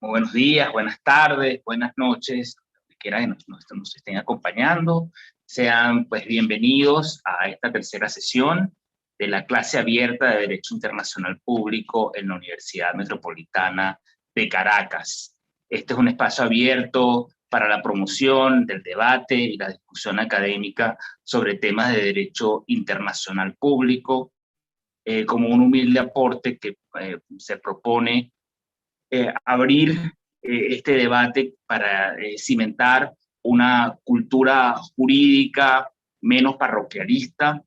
Muy buenos días, buenas tardes, buenas noches, donde quiera que nos estén acompañando. Sean pues bienvenidos a esta tercera sesión de la clase abierta de Derecho Internacional Público en la Universidad Metropolitana de Caracas. Este es un espacio abierto para la promoción del debate y la discusión académica sobre temas de derecho internacional público, como un humilde aporte que se propone abrir este debate para cimentar una cultura jurídica menos parroquialista,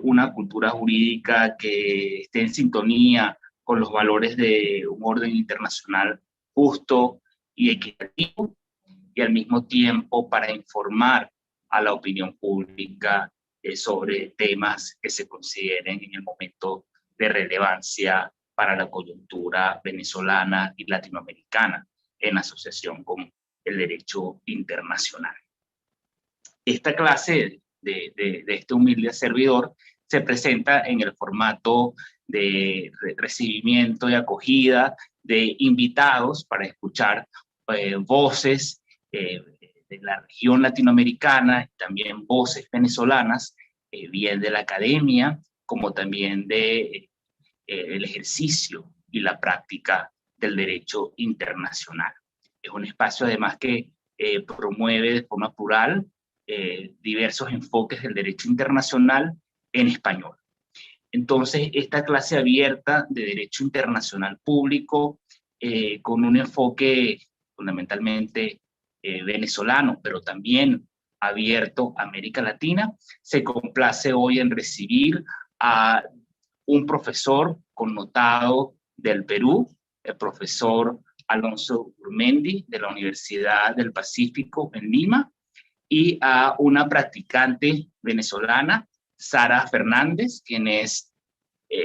una cultura jurídica que esté en sintonía con los valores de un orden internacional justo y equitativo, y al mismo tiempo para informar a la opinión pública sobre temas que se consideren en el momento de relevancia para la coyuntura venezolana y latinoamericana en asociación con el derecho internacional. Esta clase de este humilde servidor se presenta en el formato de recibimiento y acogida de invitados para escuchar voces de la región latinoamericana y también voces venezolanas, bien de la academia como también de el ejercicio y la práctica del derecho internacional. Es un espacio además que promueve de forma plural diversos enfoques del derecho internacional en español. Entonces, esta clase abierta de derecho internacional público, con un enfoque fundamentalmente venezolano, pero también abierto a América Latina, se complace hoy en recibir a un profesor connotado del Perú, el profesor Alonso Gurmendi, de la Universidad del Pacífico en Lima, y a una practicante venezolana, Sara Fernández, quien es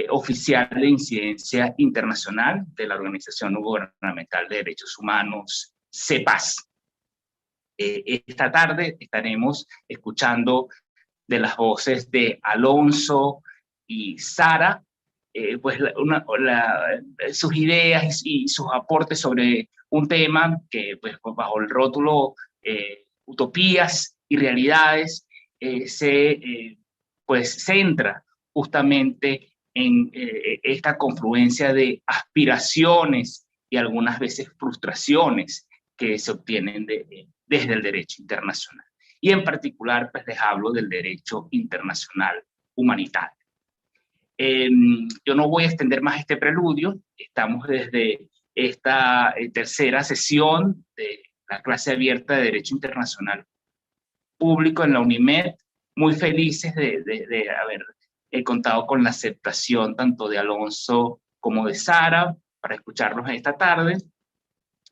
oficial de incidencia internacional de la Organización No Gubernamental de Derechos Humanos, CEPAS. Esta tarde estaremos escuchando de las voces de Alonso y Sara, pues sus ideas y sus aportes sobre un tema que pues bajo el rótulo utopías y realidades se pues centra justamente en esta confluencia de aspiraciones y algunas veces frustraciones que se obtienen desde el derecho internacional. Y en particular, pues les hablo del derecho internacional humanitario. Yo no voy a extender más este preludio. Estamos desde esta tercera sesión de la clase abierta de Derecho Internacional Público en la UNIMED, muy felices de haber contado con la aceptación tanto de Alonso como de Sara para escucharlos esta tarde.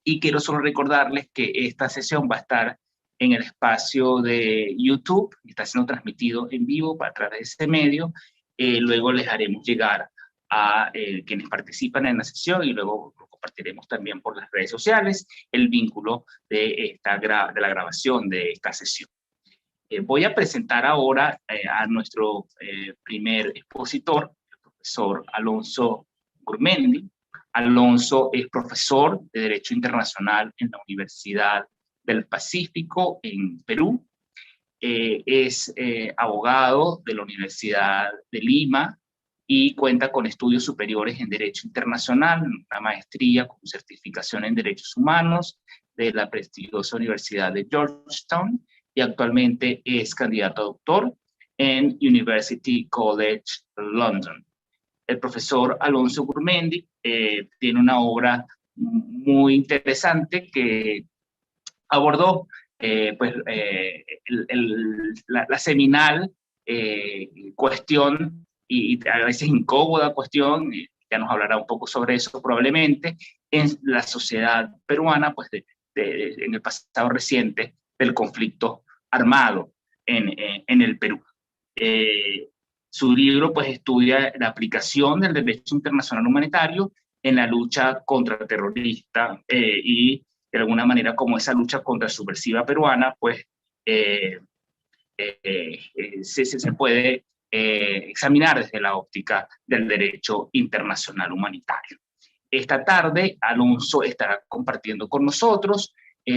Y quiero solo recordarles que esta sesión va a estar en el espacio de YouTube, está siendo transmitido en vivo a través de ese medio. Luego les haremos llegar a quienes participan en la sesión y luego lo compartiremos también por las redes sociales, el vínculo de la grabación de esta sesión. Voy a presentar ahora a nuestro primer expositor, el profesor Alonso Gurmendi. Alonso es profesor de Derecho Internacional en la Universidad del Pacífico en Perú. Es abogado de la Universidad de Lima y cuenta con estudios superiores en Derecho Internacional, una maestría con certificación en Derechos Humanos de la prestigiosa Universidad de Georgetown, y actualmente es candidato a doctor en University College London. El profesor Alonso Gurmendi tiene una obra muy interesante que abordó la seminal cuestión, y a veces incómoda cuestión, ya nos hablará un poco sobre eso probablemente, en la sociedad peruana, pues en el pasado reciente, del conflicto armado en el Perú. Su libro pues estudia la aplicación del derecho internacional humanitario en la lucha contra y de alguna manera como esa lucha contra subversiva peruana pues se puede examinar desde la óptica del derecho internacional humanitario. Esta tarde, Alonso estará compartiendo con nosotros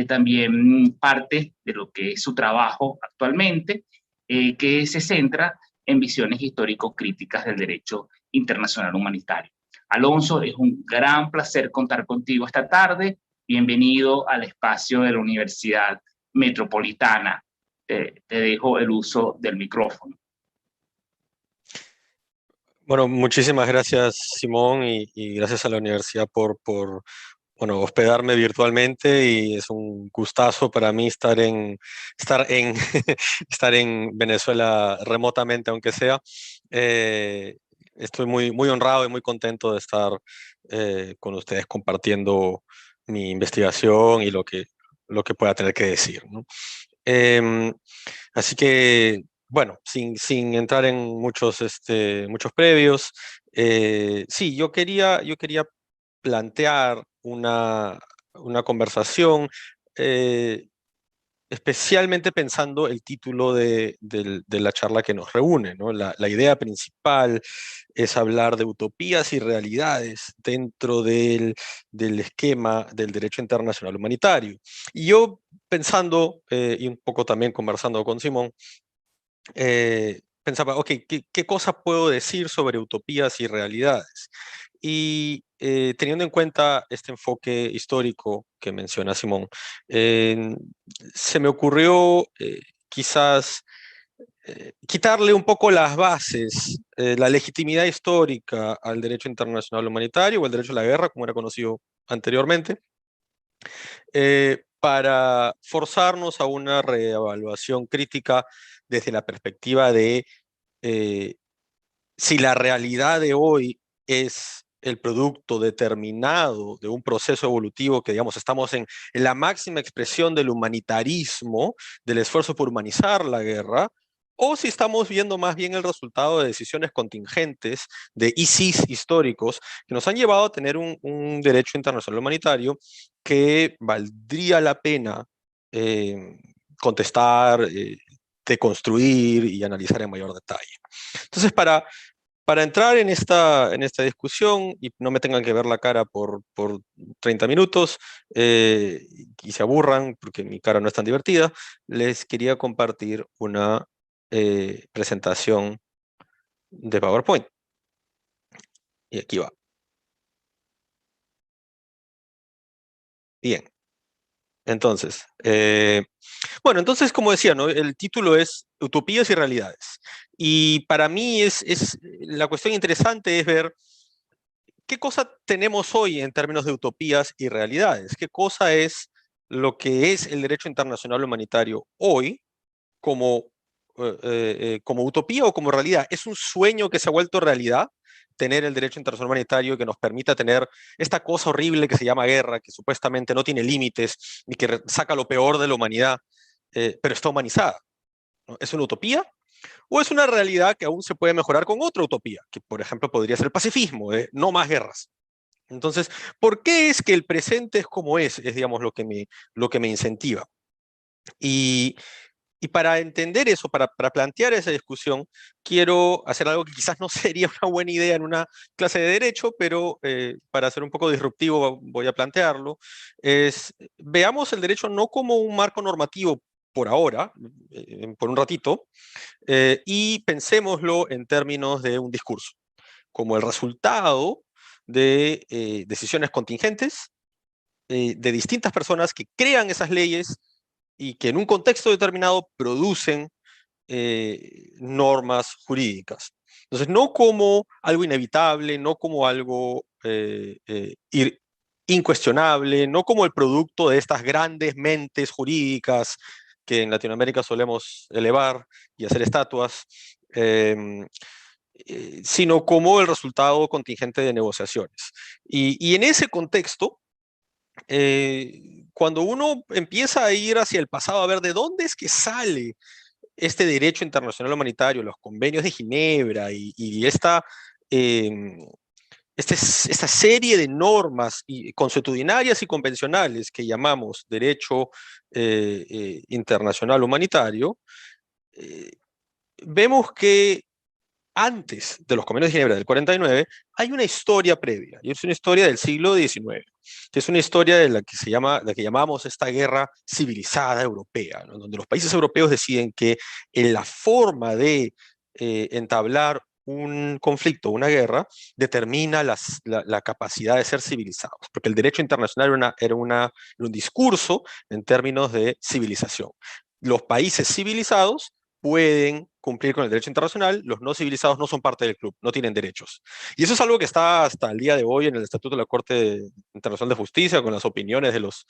también parte de lo que es su trabajo actualmente, que se centra en visiones histórico-críticas del derecho internacional humanitario. Alonso, es un gran placer contar contigo esta tarde. Bienvenido al espacio de la Universidad Metropolitana. Te dejo el uso del micrófono. Bueno, muchísimas gracias, Simón, y gracias a la universidad por bueno, hospedarme virtualmente, y es un gustazo para mí estar estar en Venezuela remotamente, aunque sea. Estoy muy honrado y muy contento de estar con ustedes compartiendo mi investigación y lo que pueda tener que decir, ¿no? Em, Así que, bueno, sin entrar en muchos previos, sí, yo quería plantear una conversación, eh, especialmente pensando el título de la charla que nos reúne, ¿no? La idea principal es hablar de utopías y realidades dentro del esquema del derecho internacional humanitario. Y yo pensando, y un poco también conversando con Simón, pensaba, ok, ¿qué cosa puedo decir sobre utopías y realidades? Y teniendo en cuenta este enfoque histórico que menciona Simón, eh, se me ocurrió quizás quitarle un poco las bases, la legitimidad histórica al derecho internacional humanitario o al derecho a la guerra, como era conocido anteriormente, para forzarnos a una reevaluación crítica desde la perspectiva de eh, si la realidad de hoy es el producto determinado de un proceso evolutivo que, digamos, estamos en la máxima expresión del humanitarismo, del esfuerzo por humanizar la guerra, o si estamos viendo más bien el resultado de decisiones contingentes, de ISIS históricos, que nos han llevado a tener un derecho internacional humanitario que valdría la pena eh, contestar, deconstruir y analizar en mayor detalle. Entonces, para entrar en esta discusión y no me tengan que ver la cara por 30 minutos y se aburran porque mi cara no es tan divertida, les quería compartir una presentación de PowerPoint. Y aquí va. Bien. Entonces, bueno, entonces, como decía, ¿no? El título es Utopías y Realidades. Y para mí la cuestión interesante es ver qué cosa tenemos hoy en términos de utopías y realidades. ¿Qué cosa es lo que es el derecho internacional humanitario hoy como, como utopía o como realidad? ¿Es un sueño que se ha vuelto realidad? Tener el derecho internacional humanitario que nos permita tener esta cosa horrible que se llama guerra, que supuestamente no tiene límites y que saca lo peor de la humanidad, pero está humanizada, ¿no? ¿Es una utopía? ¿O es una realidad que aún se puede mejorar con otra utopía? Que, por ejemplo, podría ser el pacifismo, no más guerras. Entonces, ¿por qué es que el presente es como es, digamos, lo que me incentiva? Y, y para entender eso, para plantear esa discusión, quiero hacer algo que quizás no sería una buena idea en una clase de derecho, pero para ser un poco disruptivo voy a plantearlo. Veamos el derecho no como un marco normativo por ahora, por un ratito, y pensémoslo en términos de un discurso, como el resultado de decisiones contingentes de distintas personas que crean esas leyes y que en un contexto determinado producen normas jurídicas. Entonces, no como algo inevitable, no como algo incuestionable, no como el producto de estas grandes mentes jurídicas que en Latinoamérica solemos elevar y hacer estatuas, sino como el resultado contingente de negociaciones. Y en ese contexto, cuando uno empieza a ir hacia el pasado, a ver de dónde es que sale este derecho internacional humanitario, los convenios de Ginebra y esta serie de normas consuetudinarias y convencionales que llamamos derecho internacional humanitario, vemos que antes de los convenios de Ginebra del 49, hay una historia previa, y es una historia del siglo XIX, que es una historia de la que llamamos esta guerra civilizada europea, ¿no? Donde los países europeos deciden que en la forma de entablar un conflicto, una guerra, determina la capacidad de ser civilizados, porque el derecho internacional era un discurso en términos de civilización. Los países civilizados pueden cumplir con el derecho internacional, los no civilizados no son parte del club, no tienen derechos. Y eso es algo que está hasta el día de hoy en el Estatuto de la Corte Internacional de Justicia, con las opiniones de los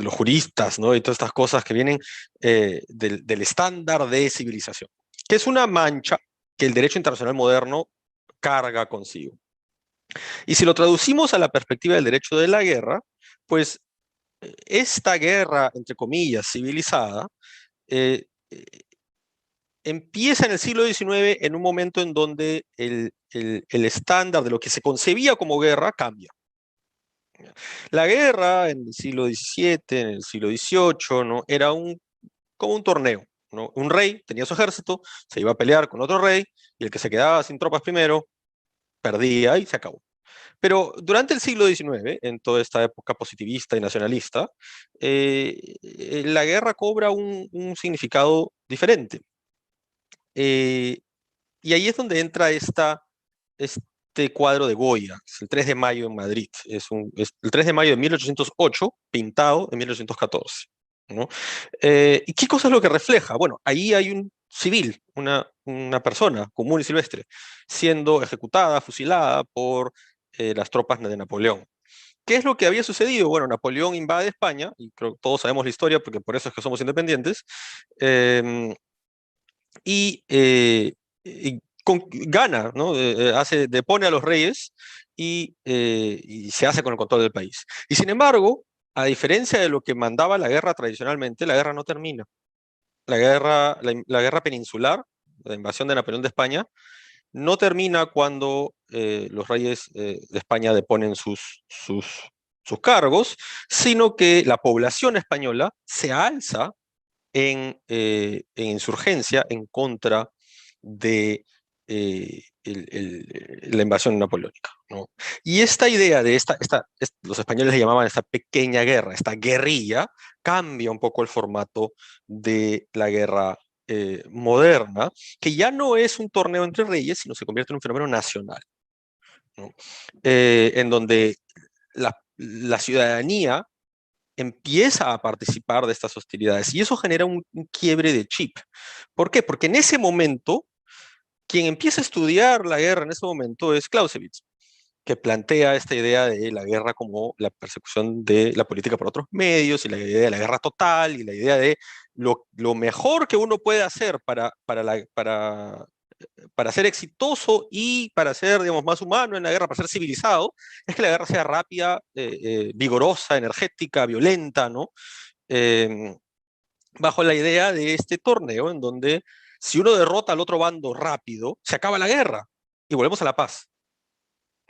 juristas, ¿no? Y todas estas cosas que vienen del estándar de civilización, que es una mancha que el derecho internacional moderno carga consigo. Y si lo traducimos a la perspectiva del derecho de la guerra, pues esta guerra, entre comillas, civilizada, eh, empieza en el siglo XIX en un momento en donde el estándar de lo que se concebía como guerra cambia. La guerra en el siglo XVII, en el siglo XVIII, ¿no? Era como un torneo, ¿no? Un rey tenía su ejército, se iba a pelear con otro rey, y el que se quedaba sin tropas primero, perdía y se acabó. Pero durante el siglo XIX, en toda esta época positivista y nacionalista, la guerra cobra un significado diferente. Y ahí es donde entra este cuadro de Goya, es el 3 de mayo en Madrid. Es el 3 de mayo de 1808, pintado en 1814. ¿No? ¿Y qué cosa es lo que refleja? Bueno, ahí hay un civil, una persona común y silvestre, siendo ejecutada, fusilada por las tropas de Napoleón. ¿Qué es lo que había sucedido? Bueno, Napoleón invade España, y creo que todos sabemos la historia porque por eso es que somos independientes, eh, y gana, ¿no? Depone a los reyes y se hace con el control del país. Y sin embargo, a diferencia de lo que mandaba la guerra tradicionalmente, la guerra no termina. La guerra peninsular, la invasión de Napoleón de España, no termina cuando los reyes de España deponen sus cargos, sino que la población española se alza en insurgencia en contra de la invasión napoleónica, ¿no? Y esta idea de los españoles le llamaban esta pequeña guerra, esta guerrilla, cambia un poco el formato de la guerra moderna, que ya no es un torneo entre reyes, sino se convierte en un fenómeno nacional, ¿no? En donde la ciudadanía empieza a participar de estas hostilidades. Y eso genera un quiebre de chip. ¿Por qué? Porque en ese momento, quien empieza a estudiar la guerra en ese momento es Clausewitz, que plantea esta idea de la guerra como la persecución de la política por otros medios, y la idea de la guerra total, y la idea de lo mejor que uno puede hacer para ser exitoso y para ser, digamos, más humano en la guerra, para ser civilizado, es que la guerra sea rápida, vigorosa, energética, violenta, ¿no? Eh, Bajo la idea de este torneo en donde si uno derrota al otro bando rápido, se acaba la guerra y volvemos a la paz,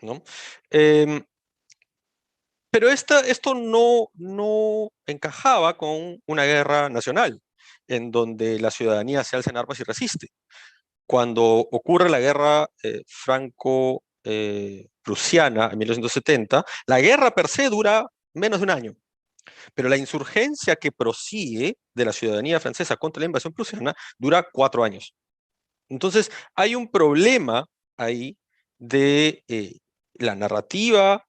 ¿no? Pero esto no encajaba con una guerra nacional, en donde la ciudadanía se alza en armas y resiste. Cuando ocurre la guerra franco-prusiana en 1970, la guerra per se dura menos de un año, pero la insurgencia que prosigue de la ciudadanía francesa contra la invasión prusiana dura 4 años. Entonces, hay un problema ahí de la narrativa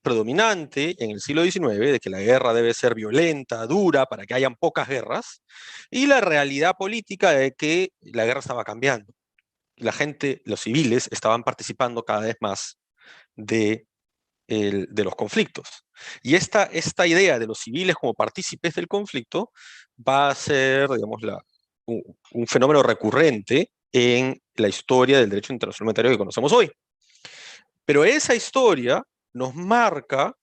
predominante en el siglo XIX de que la guerra debe ser violenta, dura, para que hayan pocas guerras, y la realidad política de que la guerra estaba cambiando. La gente, los civiles, estaban participando cada vez más de los conflictos. Y esta idea de los civiles como partícipes del conflicto va a ser, digamos, un fenómeno recurrente en la historia del derecho internacional humanitario que conocemos hoy. Pero esa historia nos marca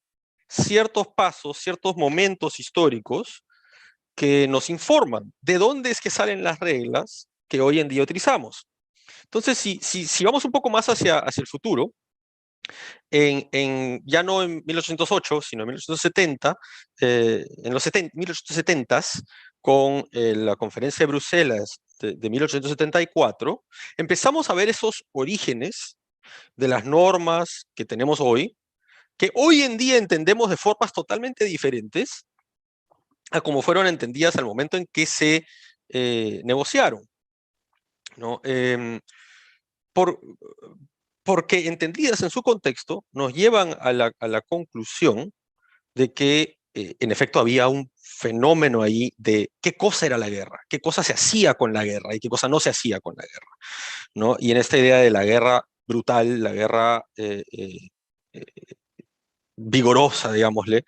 ciertos pasos, ciertos momentos históricos que nos informan de dónde es que salen las reglas que hoy en día utilizamos. Entonces, si vamos un poco más hacia el futuro, ya no en 1808, sino en 1870, en los 1870s, con la conferencia de Bruselas de 1874, empezamos a ver esos orígenes de las normas que tenemos hoy, que hoy en día entendemos de formas totalmente diferentes a como fueron entendidas al momento en que se negociaron, ¿no? Por, porque entendidas en su contexto, nos llevan a la conclusión de que en efecto había un fenómeno ahí de qué cosa era la guerra, qué cosa se hacía con la guerra y qué cosa no se hacía con la guerra, ¿no? Y en esta idea de la guerra brutal, la guerra eh, vigorosa, digámosle,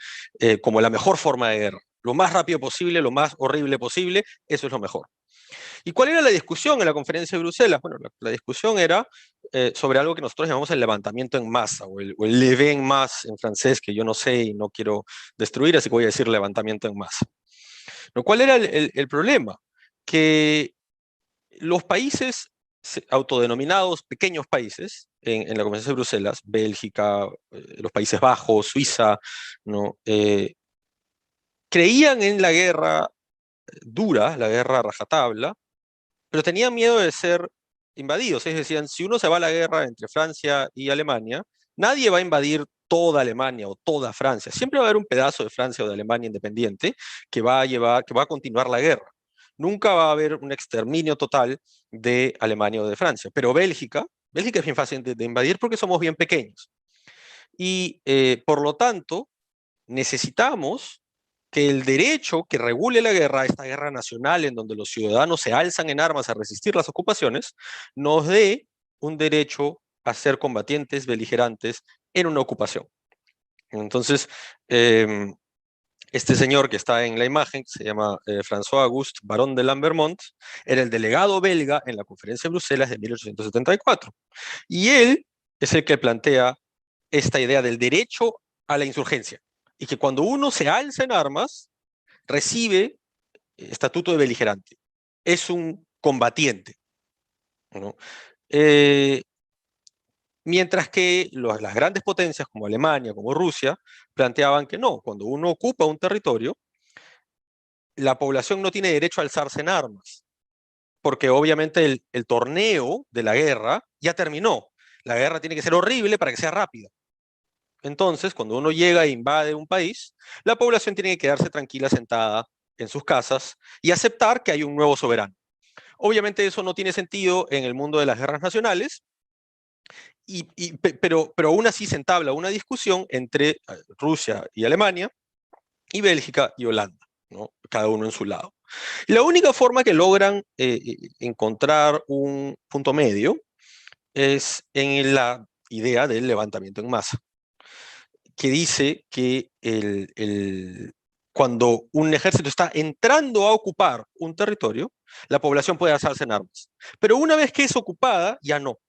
como la mejor forma de guerra. Lo más rápido posible, lo más horrible posible, eso es lo mejor. ¿Y cuál era la discusión en la conferencia de Bruselas? Bueno, la discusión era sobre algo que nosotros llamamos el levantamiento en masa, o el levé en masse en francés, que yo no sé y no quiero destruir, así que voy a decir levantamiento en masa. ¿No? ¿Cuál era el problema? Que los países autodenominados pequeños países, en la conferencia de Bruselas, Bélgica, los Países Bajos, Suiza, ¿no? Creían en la guerra dura, la guerra a rajatabla, pero tenían miedo de ser invadidos. Es decir, si uno se va a la guerra entre Francia y Alemania, nadie va a invadir toda Alemania o toda Francia. Siempre va a haber un pedazo de Francia o de Alemania independiente que va a continuar la guerra. Nunca va a haber un exterminio total de Alemania o de Francia. Pero Bélgica es bien fácil de invadir porque somos bien pequeños. Y por lo tanto, necesitamos que el derecho que regule la guerra, esta guerra nacional en donde los ciudadanos se alzan en armas a resistir las ocupaciones, nos dé un derecho a ser combatientes beligerantes en una ocupación. Entonces, este señor que está en la imagen, que se llama François Auguste Baron de Lambermont, era el delegado belga en la conferencia de Bruselas de 1874. Y él es el que plantea esta idea del derecho a la insurgencia. Y que cuando uno se alza en armas, recibe estatuto de beligerante. Es un combatiente, ¿no? Mientras que las grandes potencias como Alemania, como Rusia, planteaban que no, cuando uno ocupa un territorio, la población no tiene derecho a alzarse en armas, porque obviamente el torneo de la guerra ya terminó. La guerra tiene que ser horrible para que sea rápida. Entonces, cuando uno llega e invade un país, la población tiene que quedarse tranquila, sentada en sus casas y aceptar que hay un nuevo soberano. Obviamente eso no tiene sentido en el mundo de las guerras nacionales, pero aún así se entabla una discusión entre Rusia y Alemania y Bélgica y Holanda, ¿no? Cada uno en su lado. Y la única forma que logran encontrar un punto medio es en la idea del levantamiento en masa, que dice que cuando un ejército está entrando a ocupar un territorio, la población puede alzarse en armas. Pero una vez que es ocupada, ya no.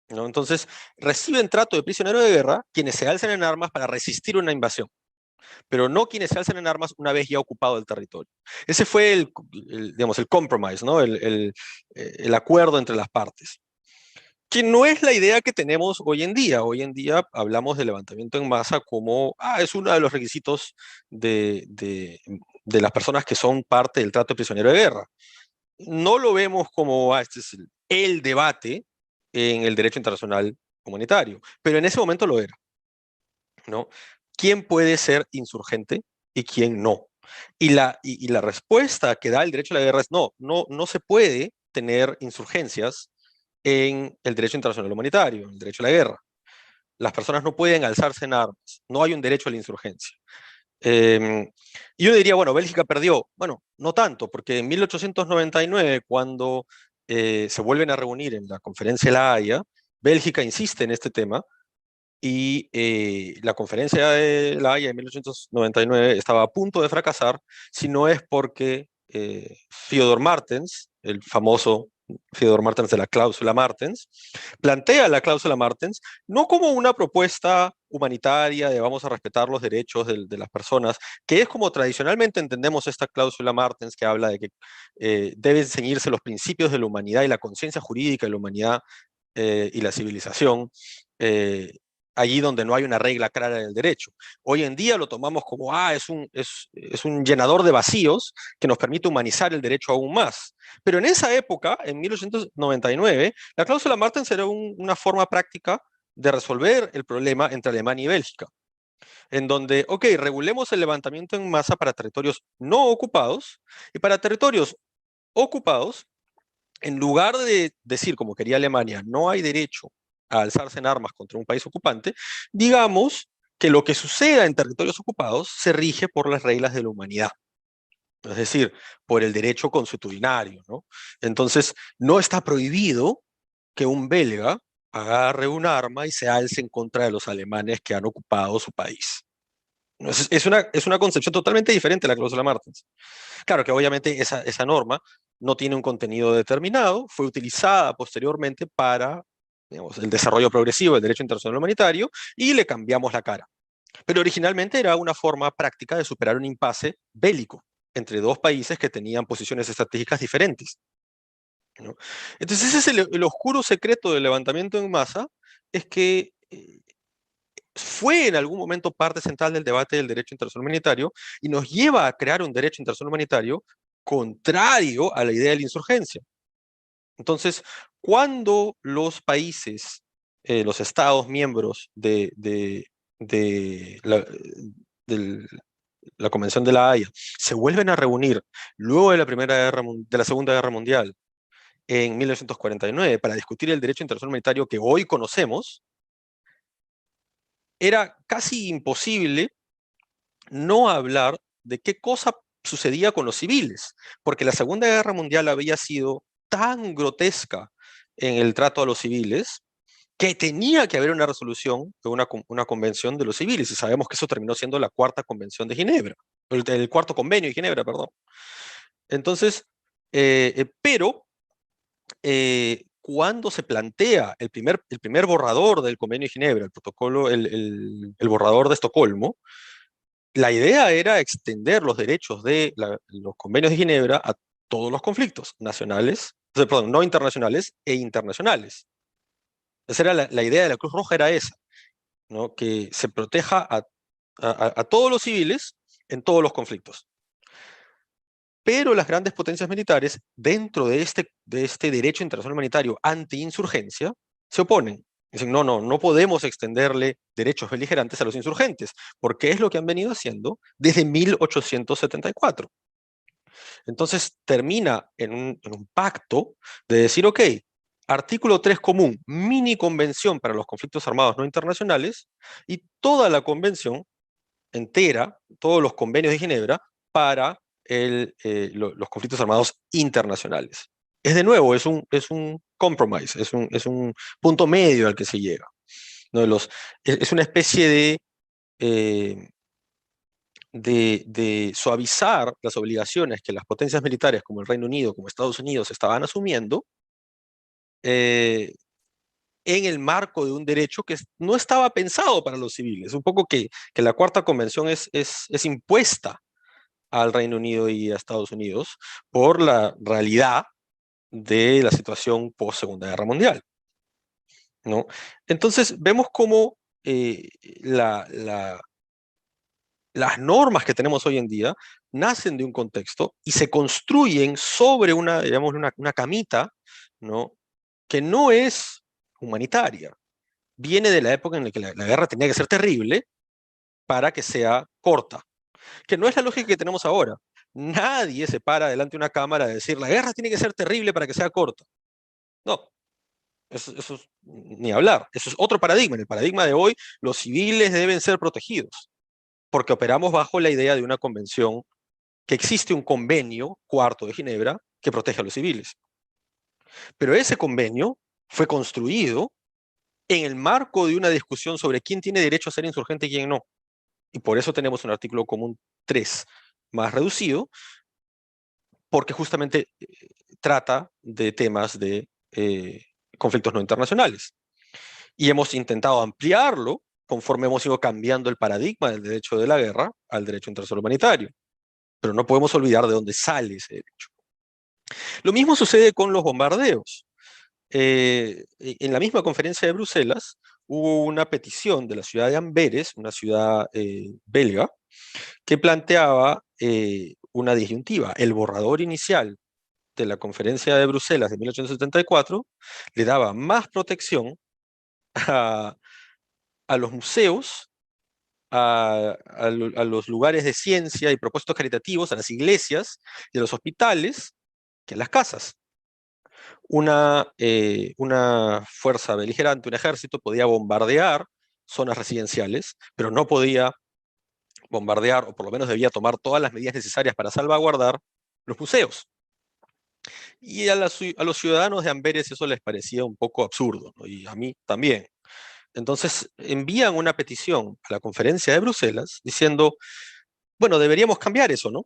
¿No? Entonces, reciben trato de prisionero de guerra quienes se alzan en armas para resistir una invasión, pero no quienes se alzan en armas una vez ya ocupado el territorio. Ese fue digamos, el compromise, ¿no? El acuerdo entre las partes, que no es la idea que tenemos hoy en día. Hoy en día hablamos de levantamiento en masa como, es uno de los requisitos de las personas que son parte del trato de prisionero de guerra. No lo vemos como, este es el debate en el derecho internacional humanitario, pero en ese momento lo era, ¿no? ¿Quién puede ser insurgente y quién no? Y la respuesta que da el derecho a la guerra es no se puede tener insurgencias en el derecho internacional humanitario, en el derecho a la guerra. Las personas no pueden alzarse en armas, no hay un derecho a la insurgencia. Y yo diría, bueno, Bélgica perdió. Bueno, no tanto, porque en 1899, cuando se vuelven a reunir en la conferencia de La Haya, Bélgica insiste en este tema y la conferencia de La Haya en 1899 estaba a punto de fracasar, si no es porque Fyodor Martens, el famoso Fyodor Martens de la cláusula Martens, plantea la cláusula Martens no como una propuesta humanitaria de vamos a respetar los derechos de las personas, que es como tradicionalmente entendemos esta cláusula Martens, que habla de que deben ceñirse los principios de la humanidad y la conciencia jurídica de la humanidad y la civilización, allí donde no hay una regla clara del derecho. Hoy en día lo tomamos como, es un llenador de vacíos que nos permite humanizar el derecho aún más. Pero en esa época, en 1899, la cláusula Martens era una forma práctica de resolver el problema entre Alemania y Bélgica, en donde, ok, regulemos el levantamiento en masa para territorios no ocupados, y para territorios ocupados, en lugar de decir, como quería Alemania, no hay derecho a alzarse en armas contra un país ocupante, digamos que lo que suceda en territorios ocupados se rige por las reglas de la humanidad, es decir, por el derecho consuetudinario, ¿no? Entonces, no está prohibido que un belga agarre un arma y se alce en contra de los alemanes que han ocupado su país. Es una concepción totalmente diferente a la cláusula Martens. Claro que obviamente esa norma no tiene un contenido determinado, fue utilizada posteriormente para, digamos, el desarrollo progresivo del derecho internacional humanitario y le cambiamos la cara. Pero originalmente era una forma práctica de superar un impasse bélico entre dos países que tenían posiciones estratégicas diferentes, ¿no? Entonces ese es el oscuro secreto del levantamiento en masa, es que fue en algún momento parte central del debate del derecho internacional humanitario y nos lleva a crear un derecho internacional humanitario contrario a la idea de la insurgencia. Entonces, cuando los países, los estados miembros de del- la Convención de la Haya se vuelven a reunir luego de de la Segunda Guerra Mundial en 1949 para discutir el derecho internacional humanitario que hoy conocemos, era casi imposible no hablar de qué cosa sucedía con los civiles, porque la Segunda Guerra Mundial había sido tan grotesca en el trato a los civiles que tenía que haber una resolución de una convención de los civiles, y sabemos que eso terminó siendo la cuarta convención de Ginebra, el cuarto convenio de Ginebra, perdón. Entonces, pero cuando se plantea el primer borrador del convenio de Ginebra, el protocolo, el borrador de Estocolmo, la idea era extender los derechos de los convenios de Ginebra a todos los conflictos nacionales, perdón, no internacionales e internacionales. Esa era la idea de la Cruz Roja, era esa, ¿no? Que se proteja a todos los civiles en todos los conflictos. Pero las grandes potencias militares, dentro de este derecho internacional humanitario anti-insurgencia, se oponen. Dicen, no podemos extenderle derechos beligerantes a los insurgentes, porque es lo que han venido haciendo desde 1874. Entonces termina en un pacto de decir, ok, artículo 3 común, mini convención para los conflictos armados no internacionales, y toda la convención entera, todos los convenios de Ginebra, para los conflictos armados internacionales. Es de nuevo, es un compromise, es un punto medio al que se llega, ¿no? Es una especie eh, de suavizar las obligaciones que las potencias militares como el Reino Unido, como Estados Unidos, estaban asumiendo eh, en el marco de un derecho que no estaba pensado para los civiles. Un poco que la Cuarta Convención es impuesta al Reino Unido y a Estados Unidos por la realidad de la situación post Segunda Guerra Mundial, ¿no? Entonces vemos cómo eh, la, la, las normas que tenemos hoy en día nacen de un contexto y se construyen sobre digamos, una camita, ¿no? Que no es humanitaria. Viene de la época en la que la guerra tenía que ser terrible para que sea corta, que no es la lógica que tenemos ahora. Nadie se para delante de una cámara a decir, la guerra tiene que ser terrible para que sea corta. No, eso es ni hablar. Eso es otro paradigma. En el paradigma de hoy, los civiles deben ser protegidos, porque operamos bajo la idea de una convención, que existe un convenio cuarto de Ginebra que protege a los civiles. Pero ese convenio fue construido en el marco de una discusión sobre quién tiene derecho a ser insurgente y quién no. Y por eso tenemos un artículo común 3 más reducido, porque justamente trata de temas de conflictos no internacionales. Y hemos intentado ampliarlo conforme hemos ido cambiando el paradigma del derecho de la guerra al derecho internacional humanitario. Pero no podemos olvidar de dónde sale ese derecho. Lo mismo sucede con los bombardeos. en la misma conferencia de Bruselas hubo una petición de la ciudad de Amberes, una ciudad belga, que planteaba una disyuntiva. El borrador inicial de la conferencia de Bruselas de 1874 le daba más protección a, a los museos, a los lugares de ciencia y propósitos caritativos, a las iglesias y a los hospitales, que a las casas. Una fuerza beligerante, un ejército, podía bombardear zonas residenciales, pero no podía bombardear, o por lo menos debía tomar todas las medidas necesarias para salvaguardar los museos. Y a los ciudadanos de Amberes eso les parecía un poco absurdo, ¿no? Y a mí también. Entonces envían una petición a la conferencia de Bruselas diciendo, bueno, deberíamos cambiar eso, ¿no?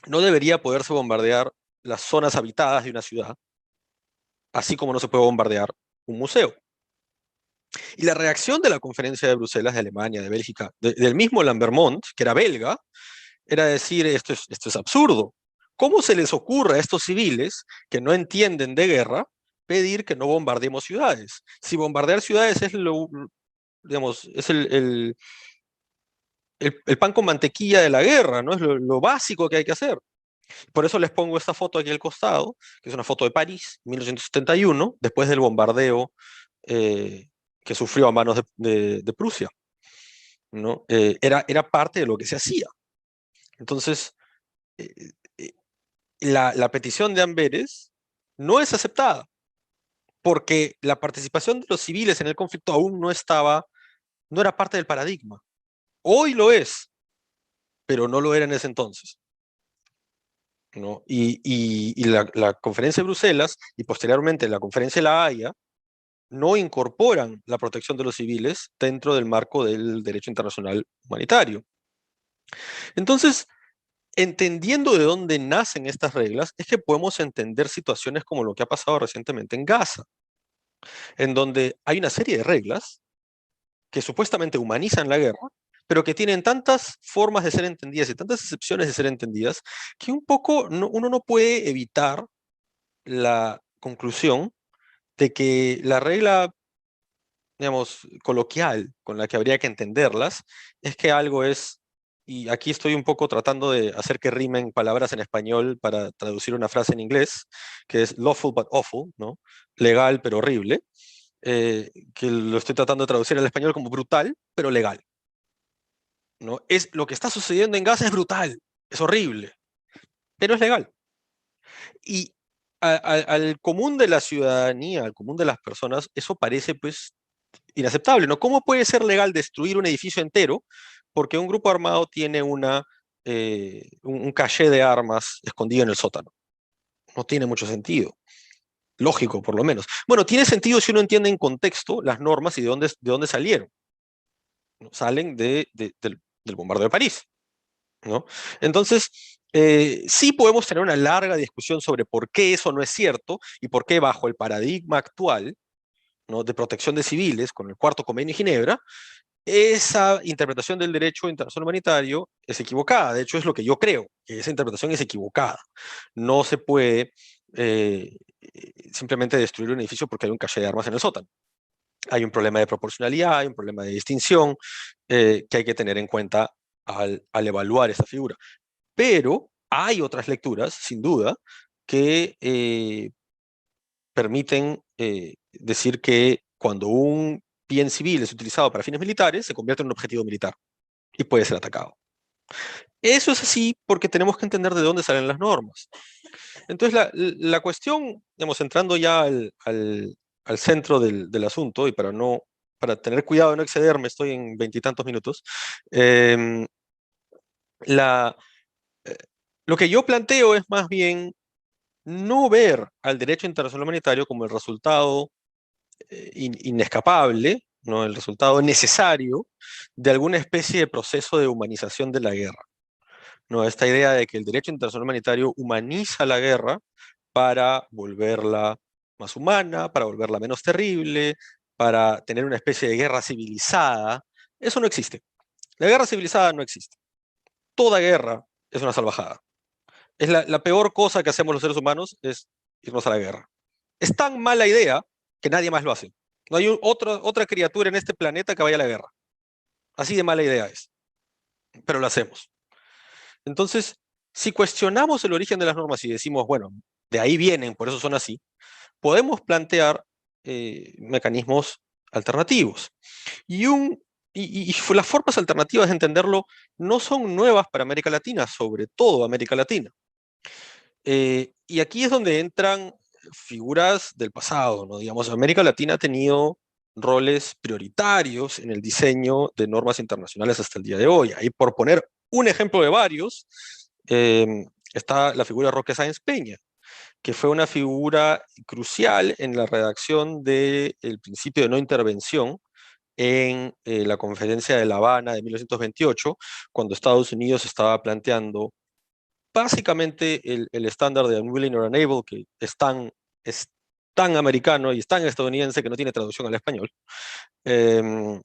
No debería poderse bombardear las zonas habitadas de una ciudad, así como no se puede bombardear un museo. Y la reacción de la conferencia de Bruselas, de Alemania, de Bélgica, del mismo Lambermont, que era belga, era decir, esto es absurdo. ¿Cómo se les ocurre a estos civiles que no entienden de guerra pedir que no bombardeemos ciudades? Si bombardear ciudades es digamos, es el pan con mantequilla de la guerra, ¿no? Es lo básico que hay que hacer. Por eso les pongo esta foto aquí al costado, que es una foto de París, 1971, después del bombardeo eh, que sufrió a manos de Prusia, ¿no? Era parte de lo que se hacía. Entonces, eh, eh, la petición de Amberes no es aceptada, porque la participación de los civiles en el conflicto aún no era parte del paradigma. Hoy lo es, pero no lo era en ese entonces, ¿no? Y la conferencia de Bruselas y posteriormente la conferencia de La Haya no incorporan la protección de los civiles dentro del marco del derecho internacional humanitario. Entonces, entendiendo de dónde nacen estas reglas, es que podemos entender situaciones como lo que ha pasado recientemente en Gaza, en donde hay una serie de reglas que supuestamente humanizan la guerra, pero que tienen tantas formas de ser entendidas y tantas excepciones de ser entendidas, que un poco uno no puede evitar la conclusión de que la regla, digamos, coloquial con la que habría que entenderlas es que algo es, y aquí estoy un poco tratando de hacer que rimen palabras en español para traducir una frase en inglés, que es lawful but awful, ¿no? Legal pero horrible, que lo estoy tratando de traducir al español como brutal pero legal, ¿no? Es, lo que está sucediendo en Gaza es brutal, es horrible, pero es legal. Y al común de la ciudadanía, al común de las personas, eso parece pues inaceptable, ¿no? ¿Cómo puede ser legal destruir un edificio entero porque un grupo armado tiene un caché de armas escondido en el sótano? No tiene mucho sentido. Lógico, por lo menos. Bueno, tiene sentido si uno entiende en contexto las normas y de dónde salieron, ¿no? Salen del bombardeo de París, ¿no? Entonces, sí podemos tener una larga discusión sobre por qué eso no es cierto y por qué bajo el paradigma actual, ¿no?, de protección de civiles, con el Cuarto Convenio de Ginebra, esa interpretación del derecho internacional humanitario es equivocada. De hecho, es lo que yo creo, que esa interpretación es equivocada. No se puede simplemente destruir un edificio porque hay un caché de armas en el sótano. Hay un problema de proporcionalidad, hay un problema de distinción que hay que tener en cuenta al evaluar esa figura. Pero hay otras lecturas, sin duda, que permiten decir que cuando un bien civil es utilizado para fines militares, se convierte en un objetivo militar y puede ser atacado. Eso es así porque tenemos que entender de dónde salen las normas. Entonces, la cuestión, digamos, entrando ya al centro del asunto, y para tener cuidado de no excederme, estoy en veintitantos minutos, eh, la, eh, lo que yo planteo es más bien no ver al derecho internacional humanitario como el resultado inescapable, ¿no?, el resultado necesario de alguna especie de proceso de humanización de la guerra, ¿no? Esta idea de que el derecho internacional humanitario humaniza la guerra para volverla más humana, para volverla menos terrible, para tener una especie de guerra civilizada. Eso no existe. La guerra civilizada no existe. Toda guerra es una salvajada. Es la peor cosa que hacemos los seres humanos es irnos a la guerra. Es tan mala idea que nadie más lo hace. No hay otra criatura en este planeta que vaya a la guerra. Así de mala idea es, pero lo hacemos. Entonces, si cuestionamos el origen de las normas y decimos, bueno, de ahí vienen, por eso son así, podemos plantear mecanismos alternativos. Y las formas alternativas de entenderlo no son nuevas para América Latina, sobre todo América Latina. Y aquí es donde entran figuras del pasado, ¿no? Digamos, América Latina ha tenido roles prioritarios en el diseño de normas internacionales hasta el día de hoy. Ahí, por poner un ejemplo de varios, está la figura de Roque Sáenz Peña, que fue una figura crucial en la redacción del principio de no intervención en la Conferencia de La Habana de 1928, cuando Estados Unidos estaba planteando básicamente el estándar de unwilling or unable, que es tan americano y es tan estadounidense que no tiene traducción al español, eh,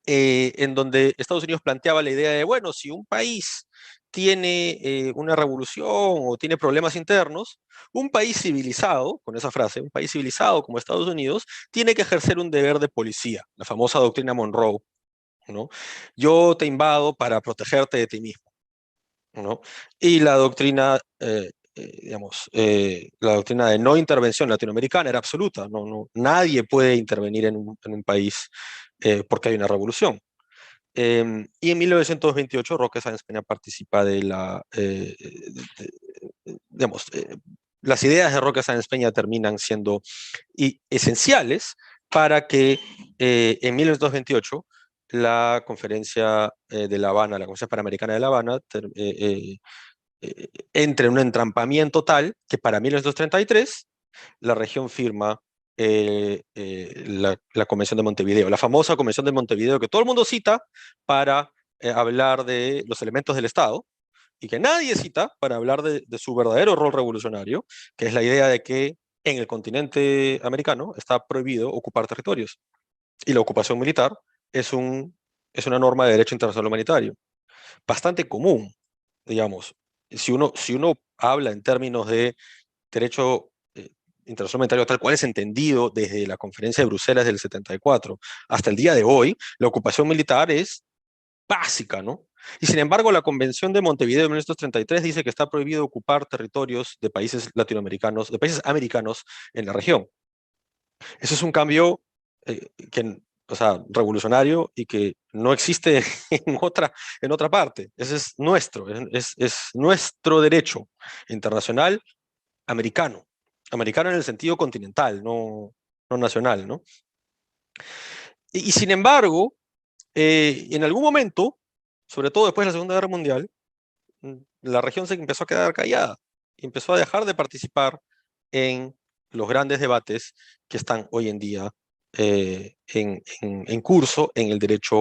en donde Estados Unidos planteaba la idea de, bueno, si un país tiene una revolución o tiene problemas internos, un país civilizado, con esa frase, un país civilizado como Estados Unidos, tiene que ejercer un deber de policía, la famosa doctrina Monroe, ¿no? Yo te invado para protegerte de ti mismo, ¿no? Y la doctrina, la doctrina de no intervención latinoamericana era absoluta, nadie puede intervenir en un país porque hay una revolución. Y en 1928 Roque Sáenz Peña participa de digamos, las ideas de Roque Sáenz Peña terminan siendo esenciales para que en 1928 la conferencia de La Habana, la Conferencia Panamericana de La Habana, entre en un entrampamiento tal que para 1933 la región firma la Convención de Montevideo, la famosa Convención de Montevideo que todo el mundo cita para hablar de los elementos del Estado y que nadie cita para hablar de su verdadero rol revolucionario, que es la idea de que en el continente americano está prohibido ocupar territorios y la ocupación militar es una norma de derecho internacional humanitario, bastante común, digamos. Si uno habla en términos de derecho internacional humanitario tal cual es entendido desde la Conferencia de Bruselas del 74 hasta el día de hoy, la ocupación militar es básica, ¿no? Y sin embargo, la Convención de Montevideo de 1933 dice que está prohibido ocupar territorios de países latinoamericanos, de países americanos en la región. Eso es un cambio o sea, revolucionario y que no existe en otra parte. Ese es nuestro, es nuestro derecho internacional americano. Americano en el sentido continental, no nacional, ¿no? Y sin embargo, en algún momento, sobre todo después de la Segunda Guerra Mundial, la región se empezó a quedar callada y empezó a dejar de participar en los grandes debates que están hoy en día en curso en el derecho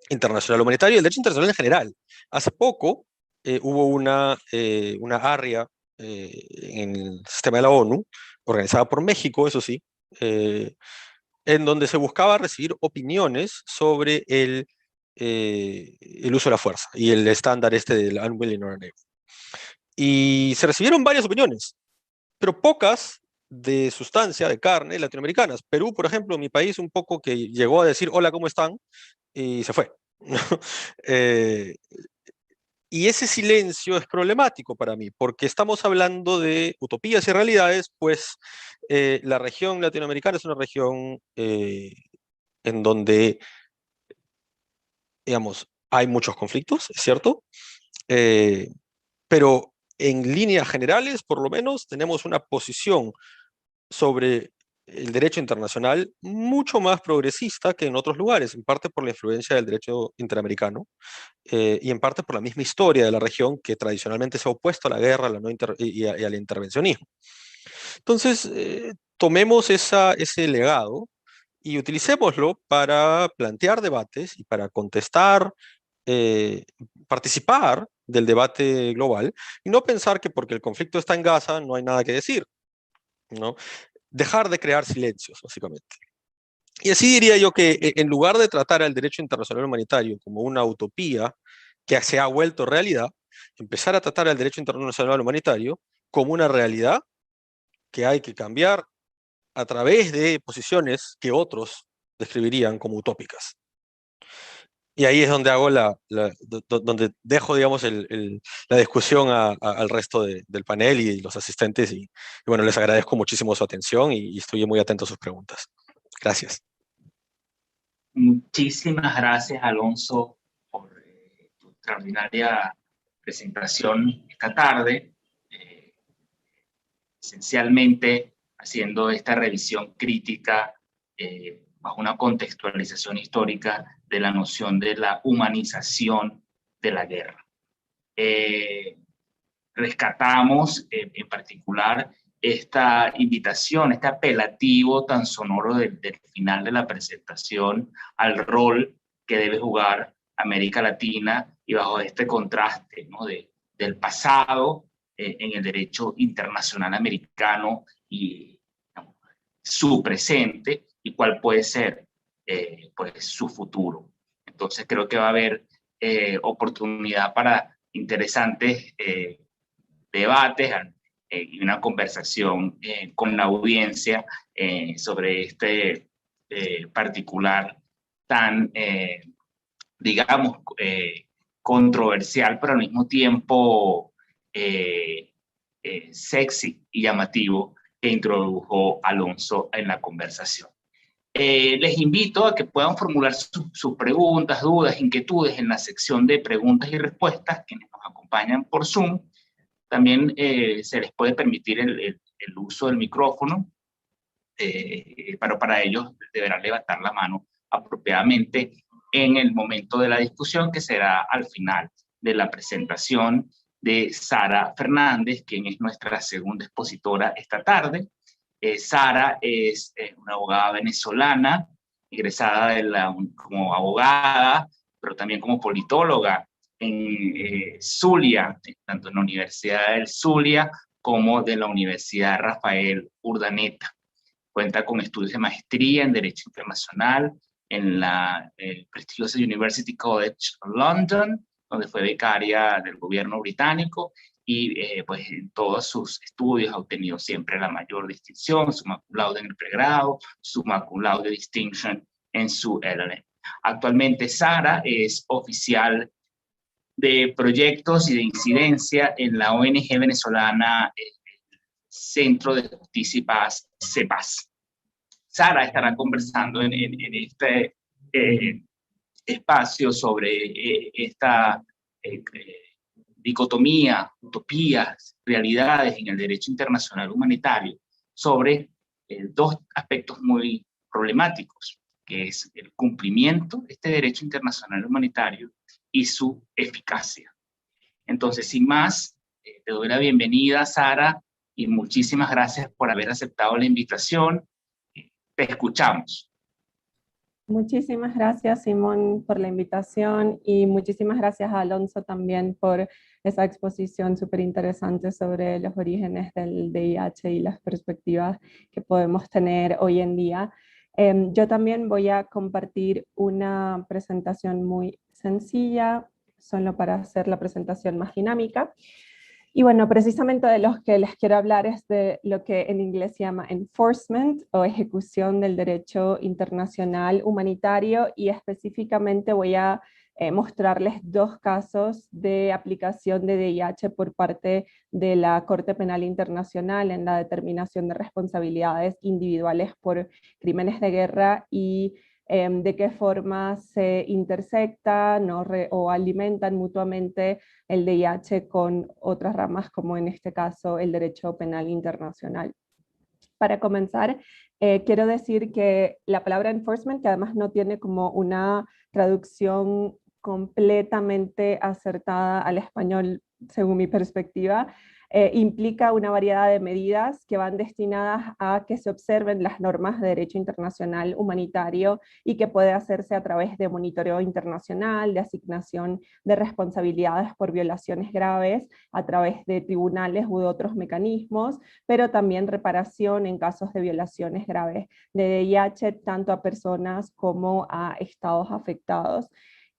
internacional humanitario y el derecho internacional en general. Hace poco hubo una área en el sistema de la ONU, organizada por México, eso sí, en donde se buscaba recibir opiniones sobre el uso de la fuerza y el estándar este del unwilling or unable. Y se recibieron varias opiniones, pero pocas de sustancia, de carne, latinoamericanas. Perú, por ejemplo, mi país, un poco que llegó a decir, hola, ¿cómo están? Y se fue. Y ese silencio es problemático para mí, porque estamos hablando de utopías y realidades, pues la región latinoamericana es una región en donde, digamos, hay muchos conflictos, es cierto, pero en líneas generales, por lo menos, tenemos una posición sobre el derecho internacional mucho más progresista que en otros lugares, en parte por la influencia del derecho interamericano y en parte por la misma historia de la región que tradicionalmente se ha opuesto a la guerra y al intervencionismo. Entonces, tomemos ese legado y utilicémoslo para plantear debates y para contestar, participar del debate global y no pensar que porque el conflicto está en Gaza no hay nada que decir, ¿no? Dejar de crear silencios, básicamente. Y así diría yo que en lugar de tratar al derecho internacional humanitario como una utopía que se ha vuelto realidad, empezar a tratar al derecho internacional humanitario como una realidad que hay que cambiar a través de posiciones que otros describirían como utópicas. Y ahí es donde hago donde dejo, digamos, la discusión al resto del panel y los asistentes. Y bueno, les agradezco muchísimo su atención y estoy muy atento a sus preguntas. Gracias. Muchísimas gracias, Alonso, por tu extraordinaria presentación esta tarde. Esencialmente haciendo esta revisión crítica bajo una contextualización histórica de la noción de la humanización de la guerra. Rescatamos en particular esta invitación, este apelativo tan sonoro del final de la presentación al rol que debe jugar América Latina y bajo este contraste, ¿no?, del pasado en el derecho internacional americano y, digamos, su presente y cuál puede ser pues, su futuro. Entonces creo que va a haber oportunidad para interesantes debates y una conversación con la audiencia sobre este particular tan, digamos, controversial, pero al mismo tiempo sexy y llamativo que introdujo Alonso en la conversación. Les invito a que puedan formular sus preguntas, dudas, inquietudes en la sección de preguntas y respuestas, quienes nos acompañan por Zoom. También se les puede permitir el uso del micrófono, pero para ellos deberán levantar la mano apropiadamente en el momento de la discusión, que será al final de la presentación de Sara Fernández, quien es nuestra segunda expositora esta tarde. Sara es una abogada venezolana, egresada como abogada, pero también como politóloga en Zulia, tanto en la Universidad del Zulia como de la Universidad Rafael Urdaneta. Cuenta con estudios de maestría en Derecho Internacional en la prestigiosa University College London, donde fue becaria del gobierno británico y pues en todos sus estudios ha obtenido siempre la mayor distinción, summa cum laude en el pregrado, summa cum laude distinction en su LLM. Actualmente Sara es oficial de proyectos y de incidencia en la ONG venezolana Centro de Justicia y Paz, CEPAZ. Sara estará conversando en este espacio sobre esta dicotomía, utopías, realidades en el derecho internacional humanitario, sobre dos aspectos muy problemáticos, que es el cumplimiento de este derecho internacional humanitario y su eficacia. Entonces, sin más, te doy la bienvenida, Sara, y muchísimas gracias por haber aceptado la invitación. Te escuchamos. Muchísimas gracias, Simón, por la invitación y muchísimas gracias a Alonso también por esa exposición súper interesante sobre los orígenes del VIH y las perspectivas que podemos tener hoy en día. Yo también voy a compartir una presentación muy sencilla, solo para hacer la presentación más dinámica. Y bueno, precisamente de los que les quiero hablar es de lo que en inglés se llama enforcement o ejecución del derecho internacional humanitario, y específicamente voy a mostrarles dos casos de aplicación de VIH por parte de la Corte Penal Internacional en la determinación de responsabilidades individuales por crímenes de guerra y de qué forma se intersectan o alimentan mutuamente el VIH con otras ramas, como en este caso el derecho penal internacional. Para comenzar, quiero decir que la palabra enforcement, que además no tiene como una traducción completamente acertada al español, según mi perspectiva, implica una variedad de medidas que van destinadas a que se observen las normas de derecho internacional humanitario y que puede hacerse a través de monitoreo internacional, de asignación de responsabilidades por violaciones graves a través de tribunales u otros mecanismos, pero también reparación en casos de violaciones graves de VIH, tanto a personas como a estados afectados.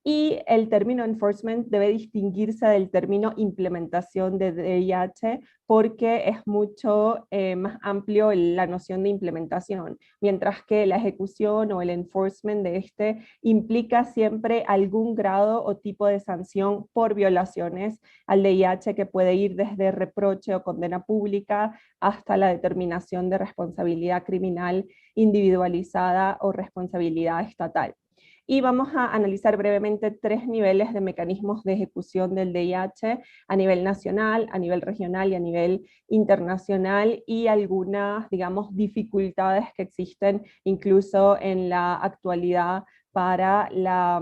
Y el término enforcement debe distinguirse del término implementación de DIH porque es mucho más amplio la noción de implementación, mientras que la ejecución o el enforcement de este implica siempre algún grado o tipo de sanción por violaciones al DIH que puede ir desde reproche o condena pública hasta la determinación de responsabilidad criminal individualizada o responsabilidad estatal. Y vamos a analizar brevemente 3 niveles de mecanismos de ejecución del DIH a nivel nacional, a nivel regional y a nivel internacional, y algunas, digamos, dificultades que existen incluso en la actualidad para la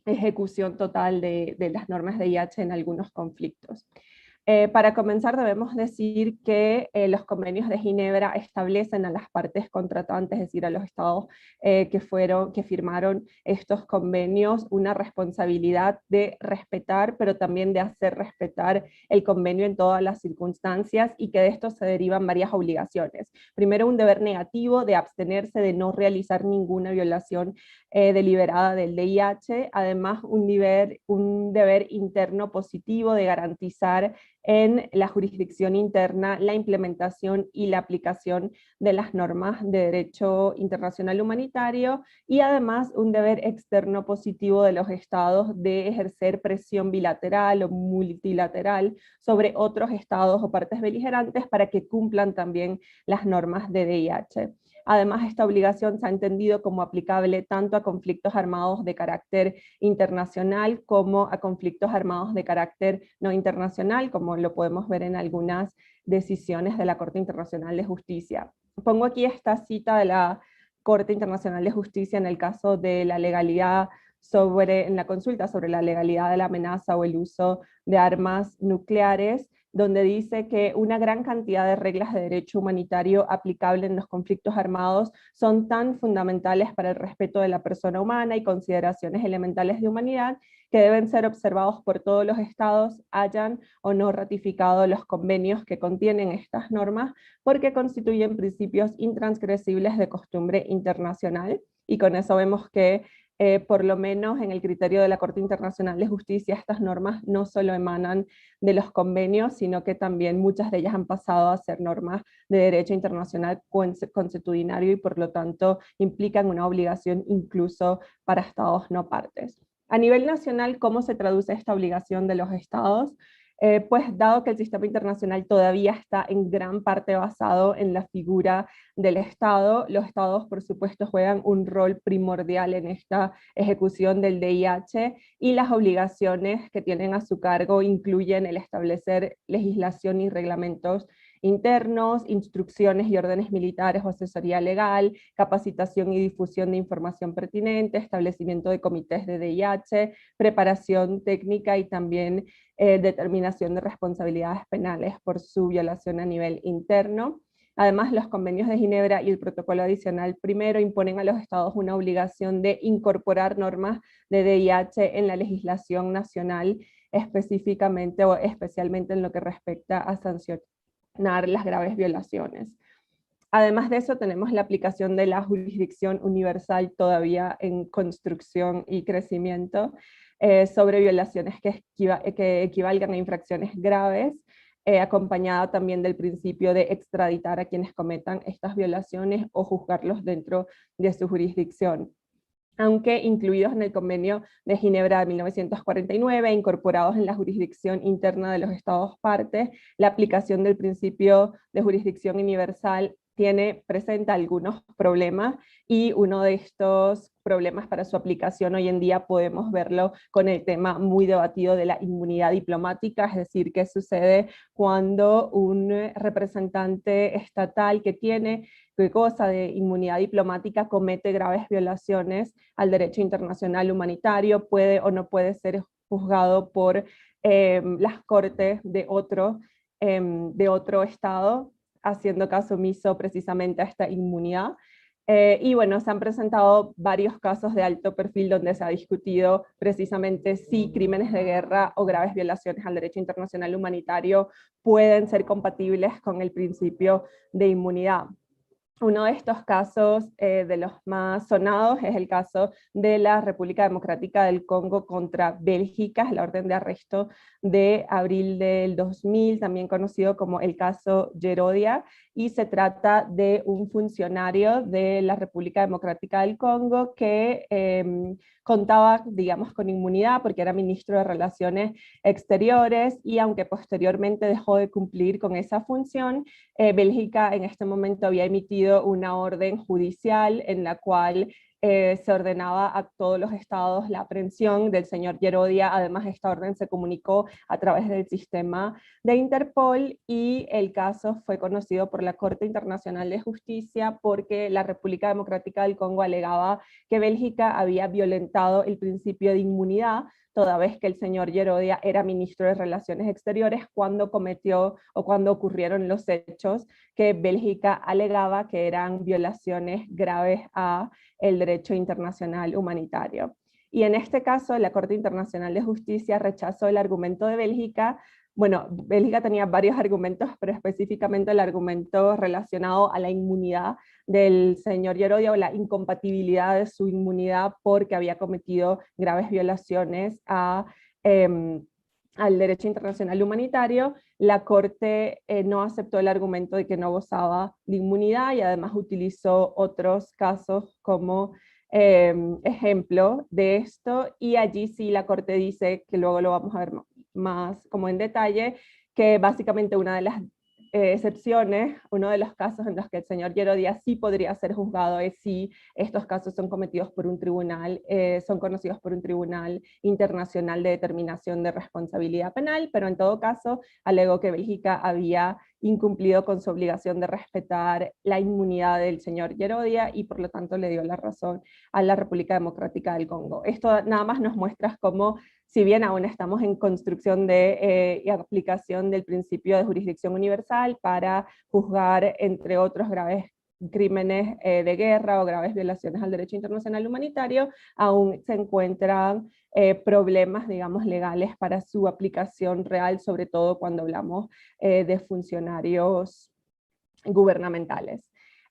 ejecución total de las normas de DIH en algunos conflictos. Para comenzar debemos decir que los convenios de Ginebra establecen a las partes contratantes, es decir, a los estados que firmaron estos convenios, una responsabilidad de respetar, pero también de hacer respetar el convenio en todas las circunstancias, y que de esto se derivan varias obligaciones. Primero, un deber negativo de abstenerse de no realizar ninguna violación deliberada del DIH, además un deber interno positivo de garantizar en la jurisdicción interna la implementación y la aplicación de las normas de derecho internacional humanitario, y además un deber externo positivo de los estados de ejercer presión bilateral o multilateral sobre otros estados o partes beligerantes para que cumplan también las normas de DIH. Además, esta obligación se ha entendido como aplicable tanto a conflictos armados de carácter internacional como a conflictos armados de carácter no internacional, como lo podemos ver en algunas decisiones de la Corte Internacional de Justicia. Pongo aquí esta cita de la Corte Internacional de Justicia en el caso de la legalidad en la consulta sobre la legalidad de la amenaza o el uso de armas nucleares, donde dice que una gran cantidad de reglas de derecho humanitario aplicable en los conflictos armados son tan fundamentales para el respeto de la persona humana y consideraciones elementales de humanidad que deben ser observados por todos los estados, hayan o no ratificado los convenios que contienen estas normas, porque constituyen principios intransgresibles de costumbre internacional, y con eso vemos que por lo menos en el criterio de la Corte Internacional de Justicia, estas normas no solo emanan de los convenios, sino que también muchas de ellas han pasado a ser normas de derecho internacional consuetudinario y por lo tanto implican una obligación incluso para estados no partes. A nivel nacional, ¿cómo se traduce esta obligación de los estados? Pues dado que el sistema internacional todavía está en gran parte basado en la figura del Estado, los estados por supuesto juegan un rol primordial en esta ejecución del DIH, y las obligaciones que tienen a su cargo incluyen el establecer legislación y reglamentos internos, instrucciones y órdenes militares o asesoría legal, capacitación y difusión de información pertinente, establecimiento de comités de DIH, preparación técnica y también determinación de responsabilidades penales por su violación a nivel interno. Además, los convenios de Ginebra y el protocolo adicional primero imponen a los estados una obligación de incorporar normas de DIH en la legislación nacional, específicamente o especialmente en lo que respecta a sancionar las graves violaciones. Además de eso, tenemos la aplicación de la jurisdicción universal todavía en construcción y crecimiento sobre violaciones que equivalgan a infracciones graves, acompañada también del principio de extraditar a quienes cometan estas violaciones o juzgarlos dentro de su jurisdicción. Aunque incluidos en el Convenio de Ginebra de 1949 e incorporados en la jurisdicción interna de los estados partes, la aplicación del principio de jurisdicción universal presenta algunos problemas, y uno de estos problemas para su aplicación hoy en día podemos verlo con el tema muy debatido de la inmunidad diplomática, es decir, qué sucede cuando un representante estatal que goza de inmunidad diplomática comete graves violaciones al derecho internacional humanitario, puede o no puede ser juzgado por las cortes de otro estado, haciendo caso omiso precisamente a esta inmunidad. Y bueno, se han presentado varios casos de alto perfil donde se ha discutido precisamente si crímenes de guerra o graves violaciones al derecho internacional humanitario pueden ser compatibles con el principio de inmunidad. Uno de estos casos de los más sonados es el caso de la República Democrática del Congo contra Bélgica, la orden de arresto de abril del 2000, también conocido como el caso Yerodia, y se trata de un funcionario de la República Democrática del Congo que contaba, digamos, con inmunidad porque era ministro de Relaciones Exteriores, y aunque posteriormente dejó de cumplir con esa función, Bélgica en este momento había emitido una orden judicial en la cual se ordenaba a todos los estados la aprehensión del señor Yerodia. Además, esta orden se comunicó a través del sistema de Interpol, y el caso fue conocido por la Corte Internacional de Justicia porque la República Democrática del Congo alegaba que Bélgica había violentado el principio de inmunidad, toda vez que el señor Yerodia era ministro de Relaciones Exteriores cuando cometió o cuando ocurrieron los hechos que Bélgica alegaba que eran violaciones graves a el derecho internacional humanitario. Y en este caso, la Corte Internacional de Justicia rechazó el argumento de Bélgica. Bueno, Bélgica tenía varios argumentos, pero específicamente el argumento relacionado a la inmunidad del señor Yerodia, o la incompatibilidad de su inmunidad porque había cometido graves violaciones al derecho internacional humanitario. La Corte no aceptó el argumento de que no gozaba de inmunidad, y además utilizó otros casos como ejemplo de esto, y allí sí la Corte dice, que luego lo vamos a ver más como en detalle, que básicamente una de las excepciones, uno de los casos en los que el señor Yerodia sí podría ser juzgado es si estos casos son cometidos por un tribunal, son conocidos por un tribunal internacional de determinación de responsabilidad penal, pero en todo caso alegó que Bélgica había incumplido con su obligación de respetar la inmunidad del señor Yerodia, y por lo tanto le dio la razón a la República Democrática del Congo. Esto nada más nos muestra cómo, si bien aún estamos en construcción y aplicación del principio de jurisdicción universal para juzgar, entre otros, graves crímenes de guerra o graves violaciones al derecho internacional humanitario, aún se encuentran problemas, digamos, legales para su aplicación real, sobre todo cuando hablamos de funcionarios gubernamentales.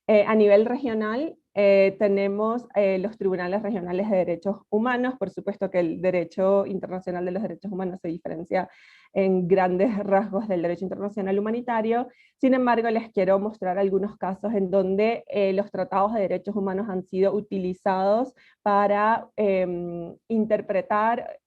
A nivel regional, tenemos los tribunales regionales de derechos humanos. Por supuesto que el derecho internacional de los derechos humanos se diferencia en grandes rasgos del derecho internacional humanitario. Sin embargo, les quiero mostrar algunos casos en donde los tratados de derechos humanos han sido utilizados para interpretar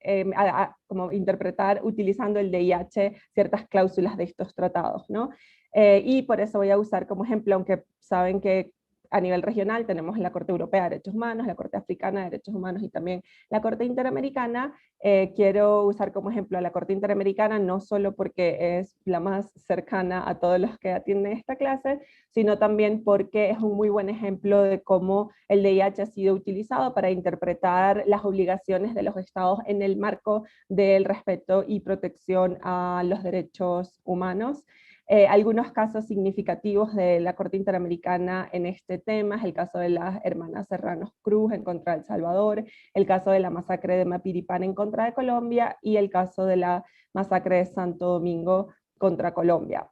utilizando el DIH ciertas cláusulas de estos tratados, ¿no? Y por eso voy a usar como ejemplo, aunque saben que a nivel regional tenemos la Corte Europea de Derechos Humanos, la Corte Africana de Derechos Humanos y también la Corte Interamericana, quiero usar como ejemplo a la Corte Interamericana, no solo porque es la más cercana a todos los que atienden esta clase, sino también porque es un muy buen ejemplo de cómo el DIH ha sido utilizado para interpretar las obligaciones de los estados en el marco del respeto y protección a los derechos humanos. Algunos casos significativos de la Corte Interamericana en este tema es el caso de las hermanas Serrano Cruz en contra de El Salvador, el caso de la masacre de Mapiripán en contra de Colombia, y el caso de la masacre de Santo Domingo contra Colombia.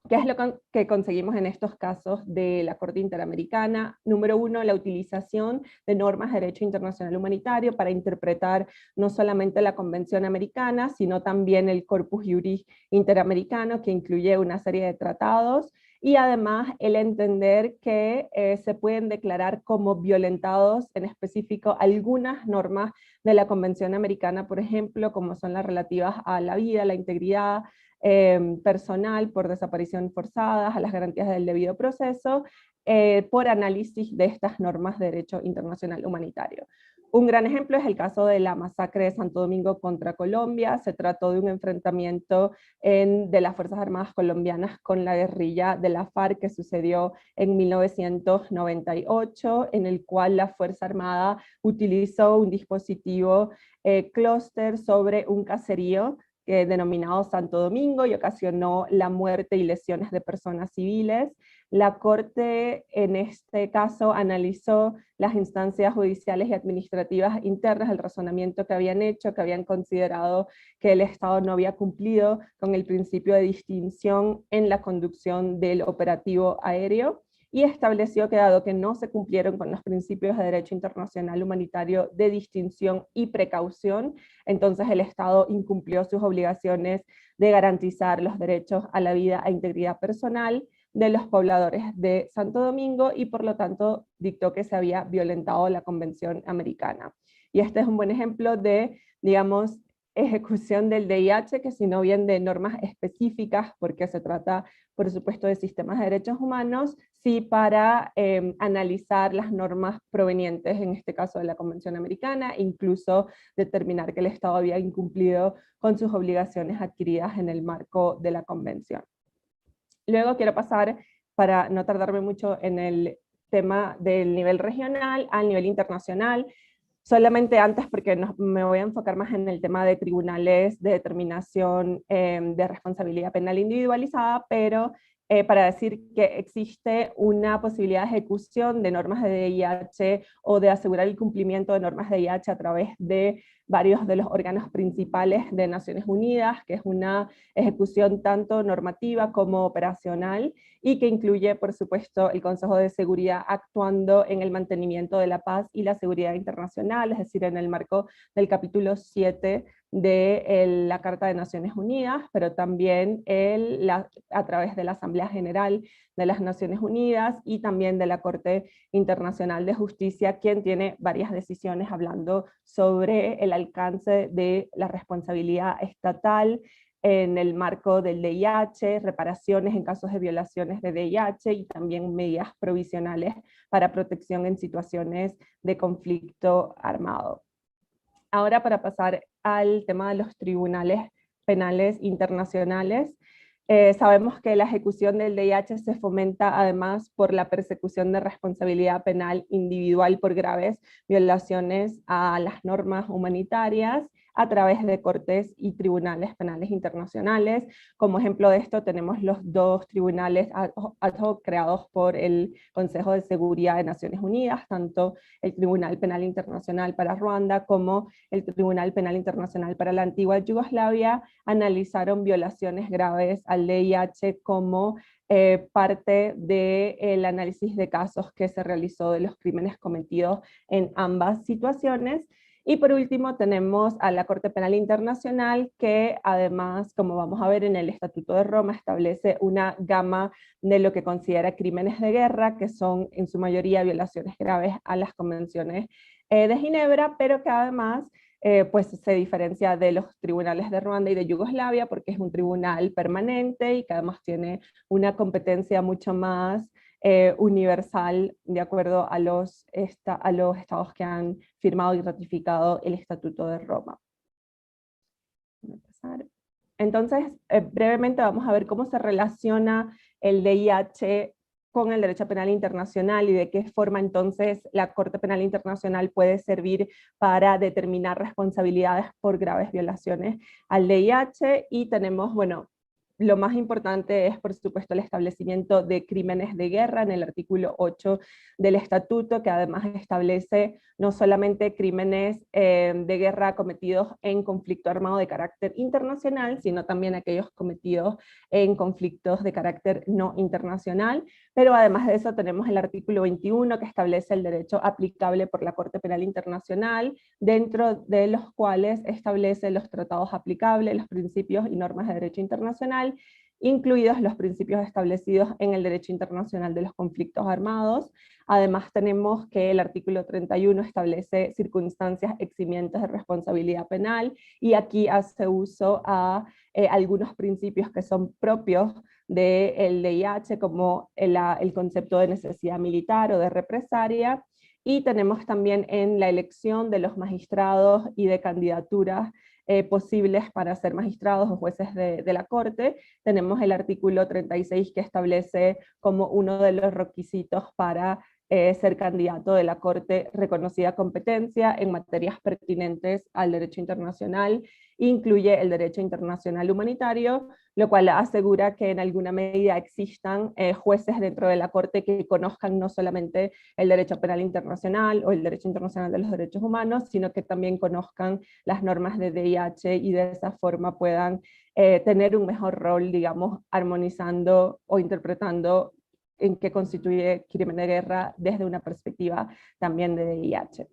¿Qué es lo que conseguimos en estos casos de la Corte Interamericana? Número uno, la utilización de normas de derecho internacional humanitario para interpretar no solamente la Convención Americana, sino también el Corpus Juris Interamericano, que incluye una serie de tratados, y además el entender que se pueden declarar como violentados en específico algunas normas de la Convención Americana, por ejemplo, como son las relativas a la vida, la integridad personal por desaparición forzada, a las garantías del debido proceso, por análisis de estas normas de derecho internacional humanitario. Un gran ejemplo es el caso de la masacre de Santo Domingo contra Colombia. Se trató de un enfrentamiento de las Fuerzas Armadas colombianas con la guerrilla de la FARC que sucedió en 1998, en el cual la Fuerza Armada utilizó un dispositivo clúster sobre un caserío denominado Santo Domingo, y ocasionó la muerte y lesiones de personas civiles. La Corte en este caso analizó las instancias judiciales y administrativas internas, el razonamiento que habían hecho, que habían considerado que el Estado no había cumplido con el principio de distinción en la conducción del operativo aéreo, y estableció que dado que no se cumplieron con los principios de derecho internacional humanitario de distinción y precaución, entonces el Estado incumplió sus obligaciones de garantizar los derechos a la vida e integridad personal de los pobladores de Santo Domingo y por lo tanto dictó que se había violentado la Convención Americana. Y este es un buen ejemplo de, digamos, ejecución del DIH, que si no bien de normas específicas, porque se trata, por supuesto, de sistemas de derechos humanos, sí para analizar las normas provenientes, en este caso de la Convención Americana, incluso determinar que el Estado había incumplido con sus obligaciones adquiridas en el marco de la Convención. Luego quiero pasar, para no tardarme mucho en el tema del nivel regional al nivel internacional, solamente antes, porque me voy a enfocar más en el tema de tribunales de determinación de responsabilidad penal individualizada, pero para decir que existe una posibilidad de ejecución de normas de DIH o de asegurar el cumplimiento de normas de DIH a través de varios de los órganos principales de Naciones Unidas, que es una ejecución tanto normativa como operacional, y que incluye, por supuesto, el Consejo de Seguridad actuando en el mantenimiento de la paz y la seguridad internacional, es decir, en el marco del capítulo 7 de la Carta de Naciones Unidas, pero también a través de la Asamblea General de las Naciones Unidas y también de la Corte Internacional de Justicia, quien tiene varias decisiones hablando sobre el alcance de la responsabilidad estatal en el marco del DIH, reparaciones en casos de violaciones de DIH y también medidas provisionales para protección en situaciones de conflicto armado. Ahora, para pasar al tema de los tribunales penales internacionales, sabemos que la ejecución del DIH se fomenta además por la persecución de responsabilidad penal individual por graves violaciones a las normas humanitarias a través de cortes y tribunales penales internacionales. Como ejemplo de esto tenemos los dos tribunales ad hoc creados por el Consejo de Seguridad de Naciones Unidas, tanto el Tribunal Penal Internacional para Ruanda como el Tribunal Penal Internacional para la antigua Yugoslavia, analizaron violaciones graves al DIH como parte del análisis de casos que se realizó de los crímenes cometidos en ambas situaciones. Y por último tenemos a la Corte Penal Internacional, que además, como vamos a ver en el Estatuto de Roma, establece una gama de lo que considera crímenes de guerra, que son en su mayoría violaciones graves a las convenciones de Ginebra, pero que además pues se diferencia de los tribunales de Ruanda y de Yugoslavia, porque es un tribunal permanente y que además tiene una competencia mucho más universal de acuerdo a los estados que han firmado y ratificado el Estatuto de Roma. Entonces, brevemente vamos a ver cómo se relaciona el DIH con el derecho penal internacional y de qué forma entonces la Corte Penal Internacional puede servir para determinar responsabilidades por graves violaciones al DIH. Y tenemos, bueno, lo más importante es, por supuesto, el establecimiento de crímenes de guerra en el artículo 8 del Estatuto, que además establece no solamente crímenes de guerra cometidos en conflicto armado de carácter internacional, sino también aquellos cometidos en conflictos de carácter no internacional. Pero además de eso tenemos el artículo 21, que establece el derecho aplicable por la Corte Penal Internacional, dentro de los cuales establece los tratados aplicables, los principios y normas de derecho internacional, incluidos los principios establecidos en el derecho internacional de los conflictos armados. Además tenemos que el artículo 31 establece circunstancias eximientes de responsabilidad penal, y aquí hace uso a algunos principios que son propios del DIH, como el concepto de necesidad militar o de represalia, y tenemos también en la elección de los magistrados y de candidaturas posibles para ser magistrados o jueces de la Corte, tenemos el artículo 36 que establece como uno de los requisitos para ser candidato de la Corte reconocida competencia en materias pertinentes al derecho internacional, incluye el derecho internacional humanitario, lo cual asegura que en alguna medida existan jueces dentro de la Corte que conozcan no solamente el derecho penal internacional o el derecho internacional de los derechos humanos, sino que también conozcan las normas de DIH y de esa forma puedan tener un mejor rol, digamos, armonizando o interpretando en qué constituye crimen de guerra desde una perspectiva también de DIH.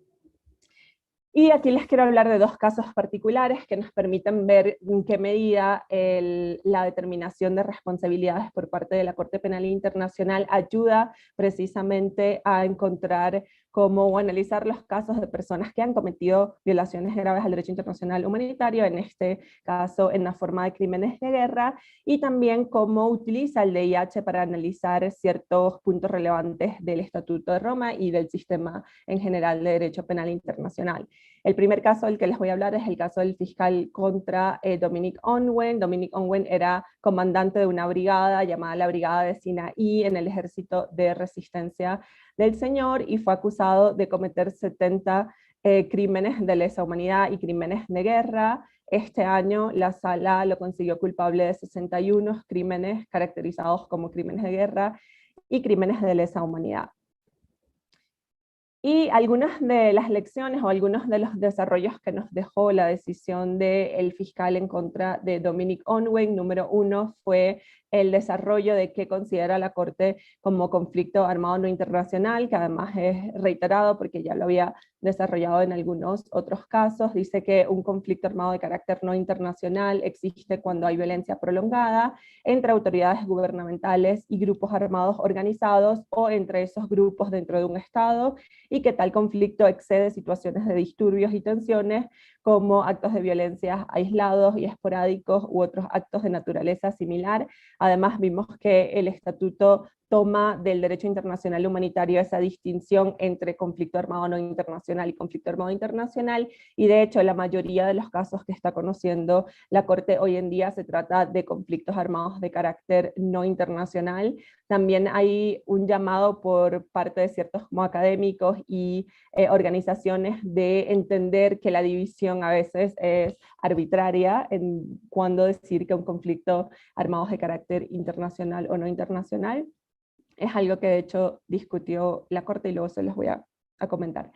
Y aquí les quiero hablar de dos casos particulares que nos permiten ver en qué medida la determinación de responsabilidades por parte de la Corte Penal Internacional ayuda precisamente a encontrar cómo o analizar los casos de personas que han cometido violaciones graves al derecho internacional humanitario, en este caso en la forma de crímenes de guerra, y también cómo utiliza el DIH para analizar ciertos puntos relevantes del Estatuto de Roma y del sistema en general de derecho penal internacional. El primer caso del que les voy a hablar es el caso del fiscal contra Dominic Ongwen. Dominic Ongwen era comandante de una brigada llamada la Brigada de Sinaí en el Ejército de Resistencia del Señor, y fue acusado de cometer 70 crímenes de lesa humanidad y crímenes de guerra. Este año la sala lo consiguió culpable de 61 crímenes caracterizados como crímenes de guerra y crímenes de lesa humanidad. Y algunas de las lecciones o algunos de los desarrollos que nos dejó la decisión del fiscal en contra de Dominic Ongwen, número 1, fue el desarrollo de qué considera la Corte como conflicto armado no internacional, que además es reiterado porque ya lo había desarrollado en algunos otros casos. Dice que un conflicto armado de carácter no internacional existe cuando hay violencia prolongada entre autoridades gubernamentales y grupos armados organizados o entre esos grupos dentro de un Estado, y que tal conflicto excede situaciones de disturbios y tensiones como actos de violencia aislados y esporádicos u otros actos de naturaleza similar. Además vimos que el estatuto toma del derecho internacional humanitario esa distinción entre conflicto armado no internacional y conflicto armado internacional, y de hecho la mayoría de los casos que está conociendo la Corte hoy en día se trata de conflictos armados de carácter no internacional. También hay un llamado por parte de ciertos como académicos y organizaciones de entender que la división a veces es arbitraria en cuándo decir que un conflicto armado es de carácter internacional o no internacional. Es algo que de hecho discutió la Corte y luego se los voy a comentar.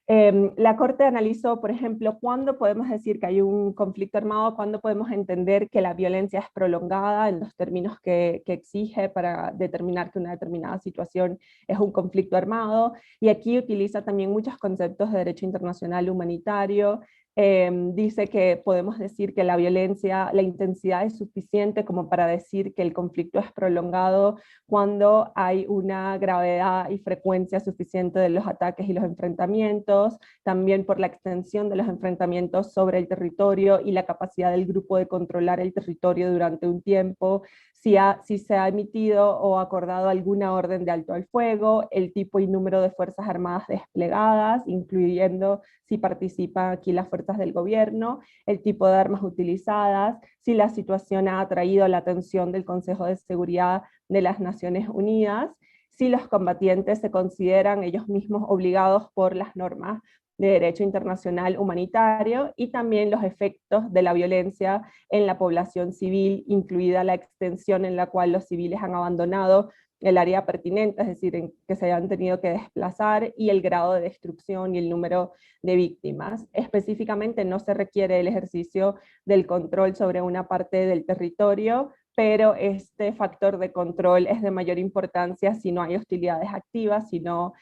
La Corte analizó, por ejemplo, cuándo podemos decir que hay un conflicto armado, cuándo podemos entender que la violencia es prolongada en los términos que exige para determinar que una determinada situación es un conflicto armado, y aquí utiliza también muchos conceptos de derecho internacional humanitario. Dice que podemos decir que la violencia, la intensidad es suficiente como para decir que el conflicto es prolongado cuando hay una gravedad y frecuencia suficiente de los ataques y los enfrentamientos, también por la extensión de los enfrentamientos sobre el territorio y la capacidad del grupo de controlar el territorio durante un tiempo, si se ha emitido o acordado alguna orden de alto al fuego, el tipo y número de fuerzas armadas desplegadas, incluyendo si participan aquí las fuerzas del gobierno, el tipo de armas utilizadas, si la situación ha atraído la atención del Consejo de Seguridad de las Naciones Unidas, si los combatientes se consideran ellos mismos obligados por las normas de derecho internacional humanitario, y también los efectos de la violencia en la población civil, incluida la extensión en la cual los civiles han abandonado el área pertinente, es decir, en que se hayan tenido que desplazar, y el grado de destrucción y el número de víctimas. Específicamente no se requiere el ejercicio del control sobre una parte del territorio, pero este factor de control es de mayor importancia si no hay hostilidades activas, sino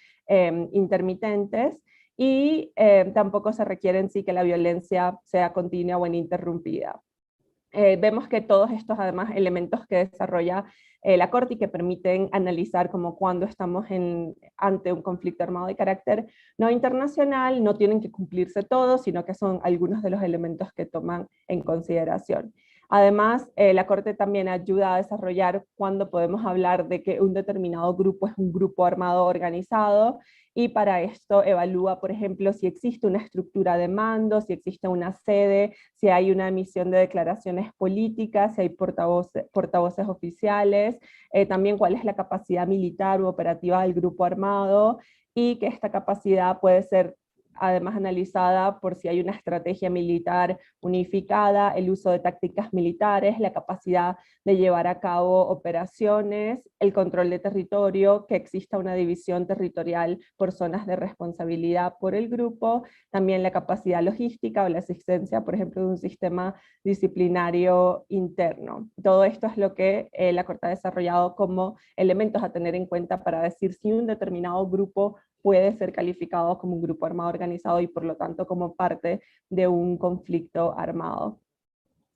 intermitentes, y tampoco se requiere en sí que la violencia sea continua o ininterrumpida. Vemos que todos estos además elementos que desarrolla la Corte y que permiten analizar como cuando estamos ante un conflicto armado de carácter no internacional, no tienen que cumplirse todos, sino que son algunos de los elementos que toman en consideración. Además, la Corte también ayuda a desarrollar cuándo podemos hablar de que un determinado grupo es un grupo armado organizado, y para esto evalúa, por ejemplo, si existe una estructura de mando, si existe una sede, si hay una emisión de declaraciones políticas, si hay portavoces oficiales, también cuál es la capacidad militar u operativa del grupo armado, y que esta capacidad puede ser además analizada por si hay una estrategia militar unificada, el uso de tácticas militares, la capacidad de llevar a cabo operaciones, el control de territorio, que exista una división territorial por zonas de responsabilidad por el grupo, también la capacidad logística o la existencia, por ejemplo, de un sistema disciplinario interno. Todo esto es lo que la Corte ha desarrollado como elementos a tener en cuenta para decir si un determinado grupo puede ser calificado como un grupo armado organizado y por lo tanto como parte de un conflicto armado.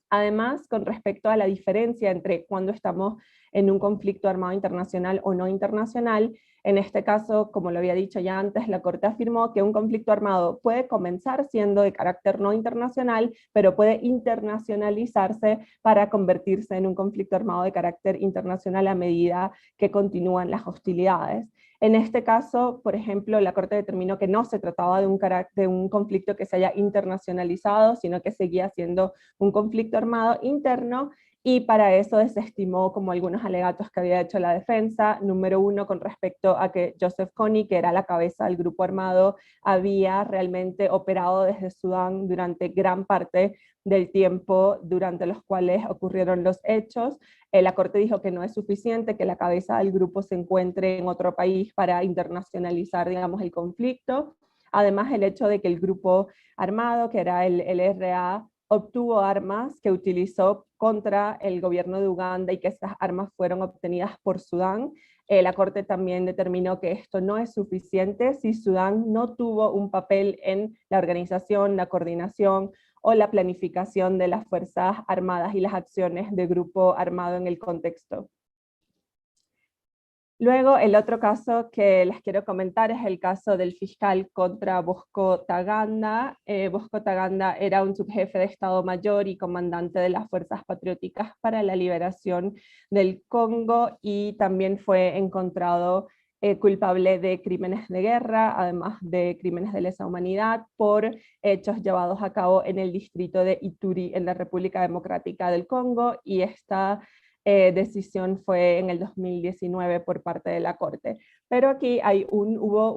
Además, con respecto a la diferencia entre cuando estamos en un conflicto armado internacional o no internacional, en este caso, como lo había dicho ya antes, la Corte afirmó que un conflicto armado puede comenzar siendo de carácter no internacional, pero puede internacionalizarse para convertirse en un conflicto armado de carácter internacional a medida que continúan las hostilidades. En este caso, por ejemplo, la Corte determinó que no se trataba de un conflicto que se haya internacionalizado, sino que seguía siendo un conflicto armado interno, y para eso desestimó como algunos alegatos que había hecho la defensa. Número uno, con respecto a que Joseph Kony, que era la cabeza del grupo armado, había realmente operado desde Sudán durante gran parte del tiempo durante los cuales ocurrieron los hechos. La Corte dijo que no es suficiente que la cabeza del grupo se encuentre en otro país para internacionalizar, digamos, el conflicto. Además, el hecho de que el grupo armado, que era el LRA, obtuvo armas que utilizó contra el gobierno de Uganda y que estas armas fueron obtenidas por Sudán. La Corte también determinó que esto no es suficiente si Sudán no tuvo un papel en la organización, la coordinación o la planificación de las fuerzas armadas y las acciones de grupo armado en el contexto. Luego, el otro caso que les quiero comentar es el caso del fiscal contra Bosco Ntaganda. Bosco Ntaganda era un subjefe de Estado Mayor y comandante de las Fuerzas Patrióticas para la Liberación del Congo, y también fue encontrado culpable de crímenes de guerra, además de crímenes de lesa humanidad, por hechos llevados a cabo en el distrito de Ituri, en la República Democrática del Congo, y esta decisión fue en el 2019 por parte de la Corte. Pero aquí hubo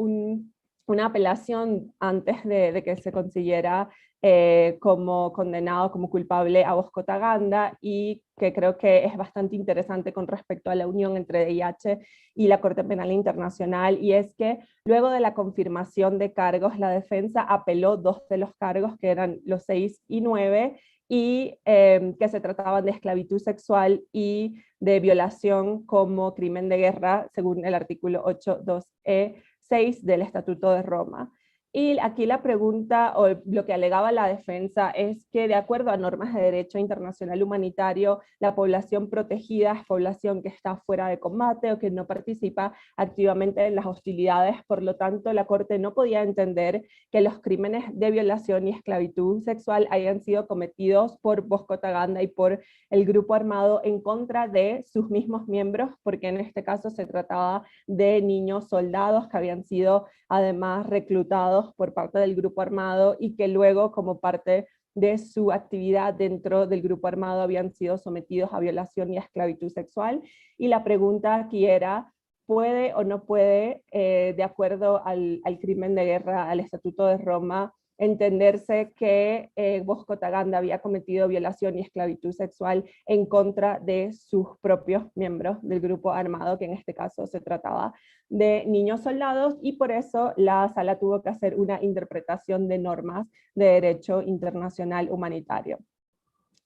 una apelación antes de que se consiguiera como condenado, como culpable a Bosco Ntaganda, y que creo que es bastante interesante con respecto a la unión entre DIH y la Corte Penal Internacional, y es que luego de la confirmación de cargos, la defensa apeló dos de los cargos, que eran los 6 y 9, y que se trataban de esclavitud sexual y de violación como crimen de guerra, según el artículo 8.2e6 del Estatuto de Roma. Y aquí la pregunta, o lo que alegaba la defensa, es que de acuerdo a normas de derecho internacional humanitario, la población protegida es población que está fuera de combate o que no participa activamente en las hostilidades. Por lo tanto, la Corte no podía entender que los crímenes de violación y esclavitud sexual hayan sido cometidos por Bosco Ntaganda y por el grupo armado en contra de sus mismos miembros, porque en este caso se trataba de niños soldados que habían sido además reclutados por parte del grupo armado y que luego, como parte de su actividad dentro del grupo armado, habían sido sometidos a violación y a esclavitud sexual. Y la pregunta aquí era, ¿puede o no puede, de acuerdo al crimen de guerra, al Estatuto de Roma, entenderse que Bosco Ntaganda había cometido violación y esclavitud sexual en contra de sus propios miembros del grupo armado, que en este caso se trataba de niños soldados, y por eso la sala tuvo que hacer una interpretación de normas de derecho internacional humanitario?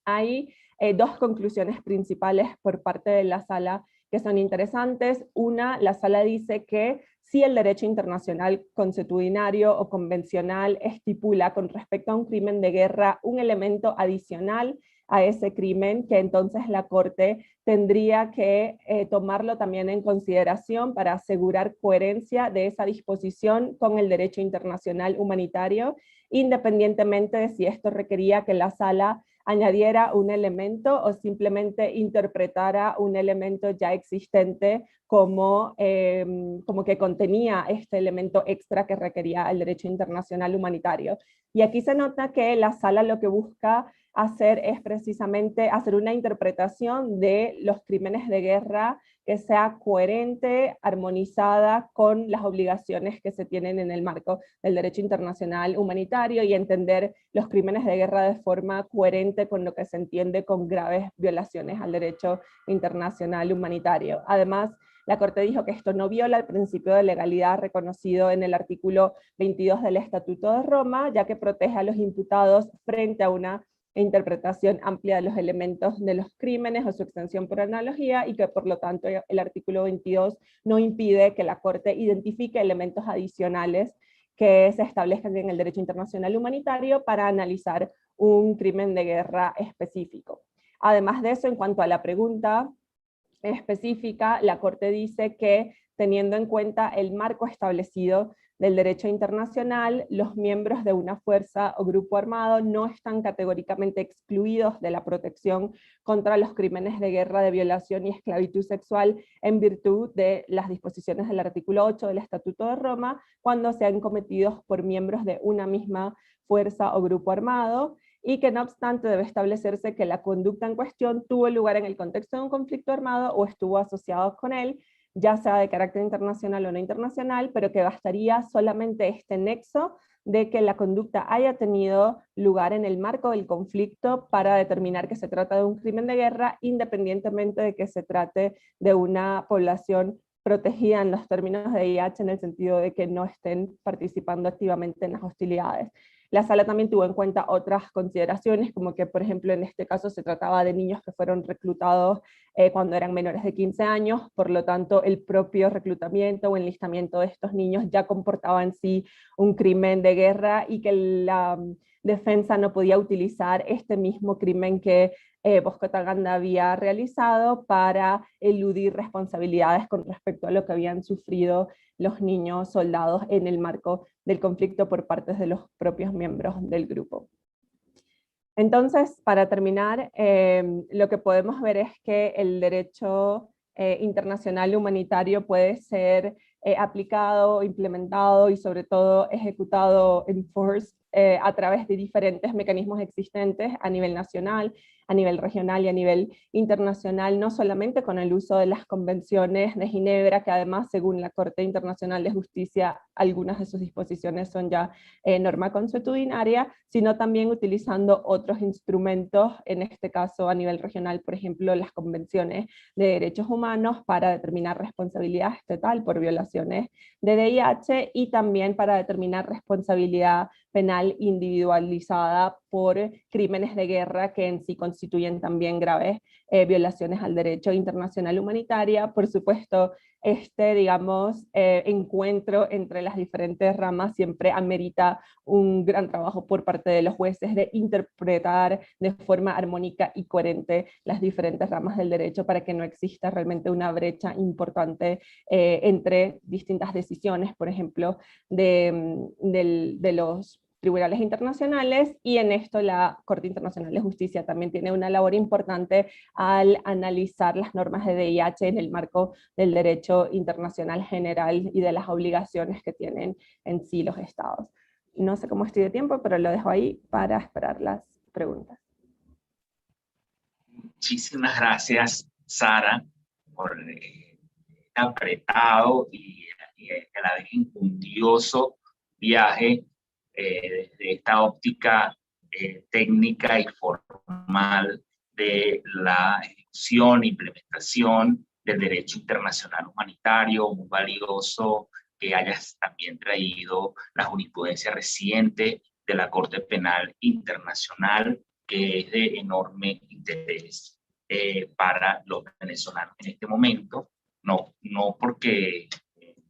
Hay dos conclusiones principales por parte de la sala que son interesantes. Una, la sala dice que si el derecho internacional consuetudinario o convencional estipula con respecto a un crimen de guerra un elemento adicional a ese crimen, que entonces la Corte tendría que tomarlo también en consideración para asegurar coherencia de esa disposición con el derecho internacional humanitario, independientemente de si esto requería que la sala añadiera un elemento o simplemente interpretara un elemento ya existente como que contenía este elemento extra que requería el derecho internacional humanitario. Y aquí se nota que la sala lo que busca hacer es precisamente hacer una interpretación de los crímenes de guerra que sea coherente, armonizada con las obligaciones que se tienen en el marco del derecho internacional humanitario, y entender los crímenes de guerra de forma coherente con lo que se entiende con graves violaciones al derecho internacional humanitario. Además, la Corte dijo que esto no viola el principio de legalidad reconocido en el artículo 22 del Estatuto de Roma, ya que protege a los imputados frente a una interpretación amplia de los elementos de los crímenes o su extensión por analogía, y que por lo tanto el artículo 22 no impide que la Corte identifique elementos adicionales que se establezcan en el derecho internacional humanitario para analizar un crimen de guerra específico. Además de eso, en cuanto a la pregunta específica, la Corte dice que, teniendo en cuenta el marco establecido del derecho internacional, los miembros de una fuerza o grupo armado no están categóricamente excluidos de la protección contra los crímenes de guerra, de violación y esclavitud sexual en virtud de las disposiciones del artículo 8 del Estatuto de Roma, cuando sean cometidos por miembros de una misma fuerza o grupo armado, y que no obstante debe establecerse que la conducta en cuestión tuvo lugar en el contexto de un conflicto armado o estuvo asociado con él, ya sea de carácter internacional o no internacional, pero que bastaría solamente este nexo de que la conducta haya tenido lugar en el marco del conflicto para determinar que se trata de un crimen de guerra, independientemente de que se trate de una población protegida en los términos de IH, en el sentido de que no estén participando activamente en las hostilidades. La sala también tuvo en cuenta otras consideraciones, como que, por ejemplo, en este caso se trataba de niños que fueron reclutados cuando eran menores de 15 años, por lo tanto el propio reclutamiento o enlistamiento de estos niños ya comportaba en sí un crimen de guerra, y que la defensa no podía utilizar este mismo crimen que Bosco Ntaganda había realizado para eludir responsabilidades con respecto a lo que habían sufrido los niños soldados en el marco del conflicto por parte de los propios miembros del grupo. Entonces, para terminar, lo que podemos ver es que el derecho internacional humanitario puede ser aplicado, implementado y sobre todo ejecutado, enforced, a través de diferentes mecanismos existentes a nivel nacional, a nivel regional y a nivel internacional, no solamente con el uso de las convenciones de Ginebra, que además, según la Corte Internacional de Justicia, algunas de sus disposiciones son ya norma consuetudinaria, sino también utilizando otros instrumentos, en este caso a nivel regional, por ejemplo, las convenciones de derechos humanos para determinar responsabilidad estatal por violaciones de VIH, y también para determinar responsabilidad penal individualizada por crímenes de guerra que en sí constituyen también graves violaciones al derecho internacional humanitario. Por supuesto, digamos, encuentro entre las diferentes ramas siempre amerita un gran trabajo por parte de los jueces de interpretar de forma armónica y coherente las diferentes ramas del derecho para que no exista realmente una brecha importante entre distintas decisiones, por ejemplo, de los tribunales internacionales, y en esto la Corte Internacional de Justicia también tiene una labor importante al analizar las normas de VIH en el marco del derecho internacional general y de las obligaciones que tienen en sí los estados. No sé cómo estoy de tiempo, pero lo dejo ahí para esperar las preguntas. Muchísimas gracias, Sara, por apretado y a la vez impundioso viaje desde esta óptica técnica y formal de la ejecución e implementación del derecho internacional humanitario, muy valioso que hayas también traído la jurisprudencia reciente de la Corte Penal Internacional, que es de enorme interés para los venezolanos en este momento, no porque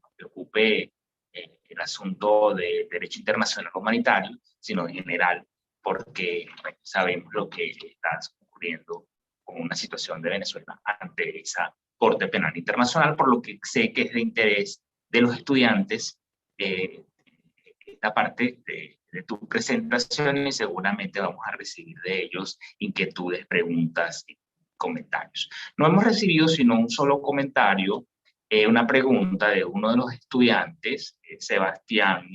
nos preocupe el asunto de derecho internacional humanitario, sino en general porque sabemos lo que está ocurriendo con una situación de Venezuela ante esa Corte Penal Internacional, por lo que sé que es de interés de los estudiantes esta parte de tu presentación, y seguramente vamos a recibir de ellos inquietudes, preguntas y comentarios. No hemos recibido sino un solo comentario una pregunta de uno de los estudiantes, Sebastián,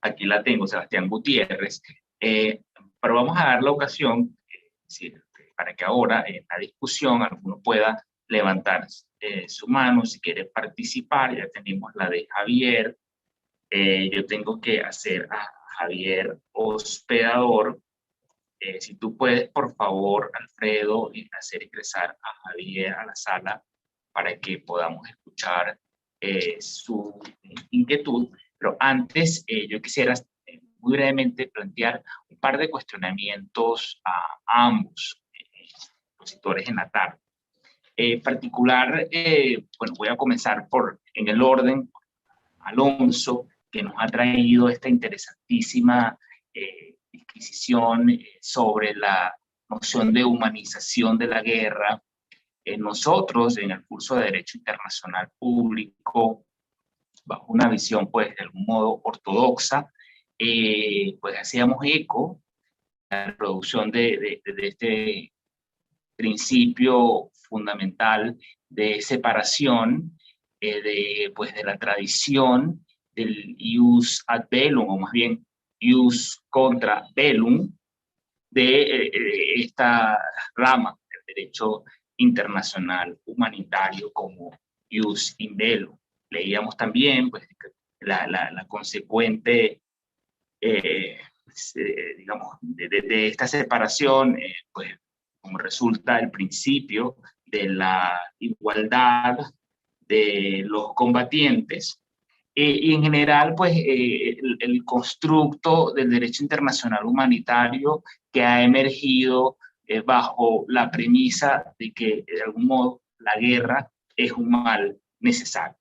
aquí la tengo, Sebastián Gutiérrez, pero vamos a dar la ocasión, para que ahora en la discusión alguno pueda levantar su mano si quiere participar. Ya tenemos la de Javier. Yo tengo que hacer a Javier hospedador. Si tú puedes, por favor, Alfredo, hacer ingresar a Javier a la sala para que podamos escuchar su inquietud. Pero antes, yo quisiera muy brevemente plantear un par de cuestionamientos a ambos expositores en la tarde. En particular, bueno, voy a comenzar en el orden, Alonso, que nos ha traído esta interesantísima disquisición sobre la noción de humanización de la guerra. Nosotros, en el curso de Derecho Internacional Público, bajo una visión, pues, de algún modo ortodoxa, pues hacíamos eco a la producción de este principio fundamental de separación pues, de la tradición del ius ad bellum, o más bien ius contra bellum, de esta rama del derecho internacional humanitario como ius in bellum. Leíamos también, pues, la consecuente digamos, de esta separación, pues, como resulta el principio de la igualdad de los combatientes, y en general, pues, el constructo del derecho internacional humanitario que ha emergido bajo la premisa de que, de algún modo, la guerra es un mal necesario.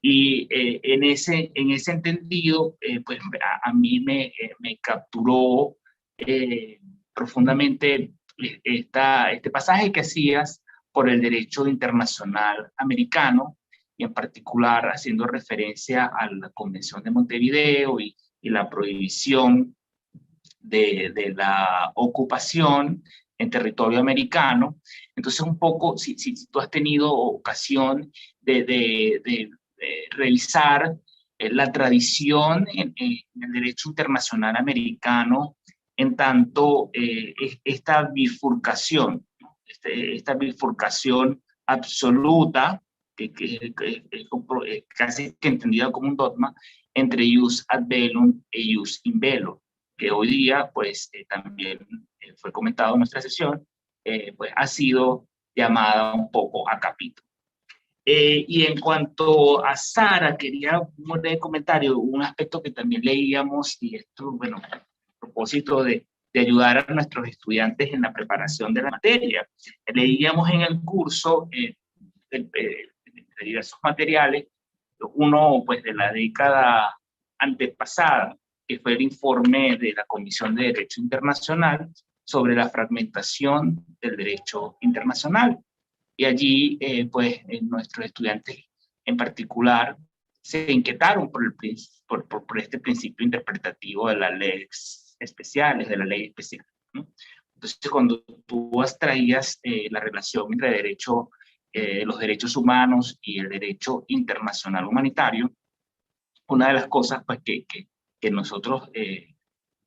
Y en ese entendido, pues a mí me capturó profundamente este pasaje que hacías por el derecho internacional americano, y en particular haciendo referencia a la Convención de Montevideo y la prohibición de la ocupación en territorio americano. Entonces, un poco, si tú has tenido ocasión de revisar la tradición en el derecho internacional americano, en tanto esta bifurcación, esta bifurcación absoluta, que es casi que entendida como un dogma, entre ius ad bellum e ius in bello, que hoy día, pues, también fue comentado en nuestra sesión, pues ha sido llamada un poco a capítulo. Y en cuanto a Sara, quería un breve comentario, un aspecto que también leíamos, y esto, bueno, a propósito de ayudar a nuestros estudiantes en la preparación de la materia. Leíamos en el curso de diversos materiales, uno, pues, de la década antepasada, que fue el informe de la Comisión de Derecho Internacional sobre la fragmentación del derecho internacional. Y allí, pues, nuestros estudiantes en particular se inquietaron por este principio interpretativo de las leyes especiales, de la ley especial, ¿no? Entonces, cuando tú traías la relación entre los derechos humanos y el derecho internacional humanitario, una de las cosas, pues, que nosotros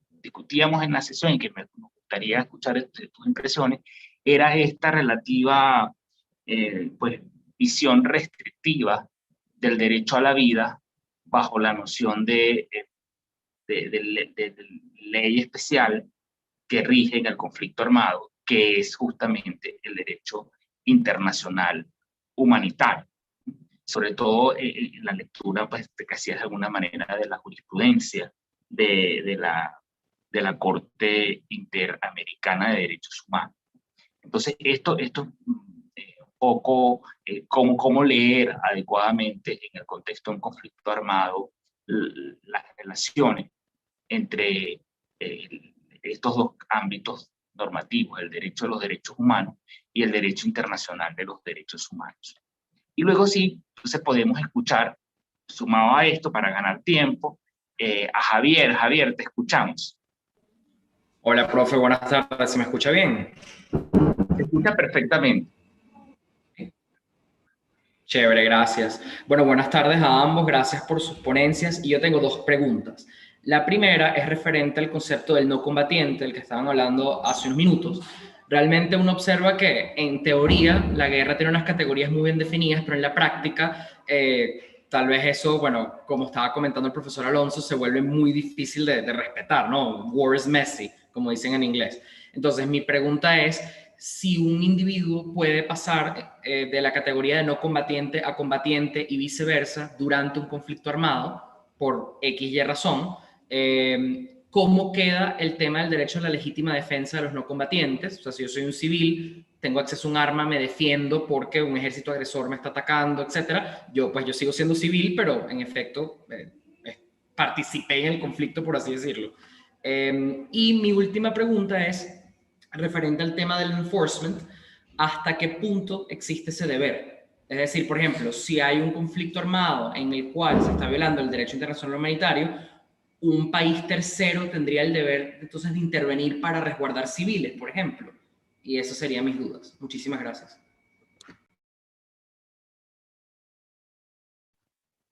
discutíamos en la sesión, y que me gustaría escuchar tus impresiones, era esta relativa pues, visión restrictiva del derecho a la vida bajo la noción de ley especial que rige en el conflicto armado, que es justamente el derecho internacional humanitario. Sobre todo en la lectura, pues, que hacías de alguna manera de la jurisprudencia de la Corte Interamericana de Derechos Humanos. Entonces, esto un poco cómo leer adecuadamente en el contexto de un conflicto armado las relaciones entre estos dos ámbitos normativos, el derecho a los derechos humanos y el derecho internacional de los derechos humanos. Y luego sí, entonces podemos escuchar, sumado a esto, para ganar tiempo, a Javier. Javier, te escuchamos. Hola, profe, buenas tardes. ¿Se me escucha bien? Se escucha perfectamente. Chévere, gracias. Bueno, buenas tardes a ambos, gracias por sus ponencias. Y yo tengo dos preguntas. La primera es referente al concepto del no combatiente, del que estaban hablando hace unos minutos. Realmente uno observa que en teoría la guerra tiene unas categorías muy bien definidas, pero en la práctica tal vez eso, bueno, como estaba comentando el profesor Alonso, se vuelve muy difícil de respetar, ¿no? War is messy, como dicen en inglés. Entonces mi pregunta es si un individuo puede pasar de la categoría de no combatiente a combatiente y viceversa durante un conflicto armado por X y razón, ¿cómo queda el tema del derecho a la legítima defensa de los no combatientes? O sea, si yo soy un civil, tengo acceso a un arma, me defiendo porque un ejército agresor me está atacando, etcétera. Yo sigo siendo civil, pero en efecto participé en el conflicto, por así decirlo. Y mi última pregunta es referente al tema del enforcement, ¿hasta qué punto existe ese deber? Es decir, por ejemplo, si hay un conflicto armado en el cual se está violando el derecho internacional humanitario, un país tercero tendría el deber entonces de intervenir para resguardar civiles, por ejemplo. Y esas serían mis dudas. Muchísimas gracias.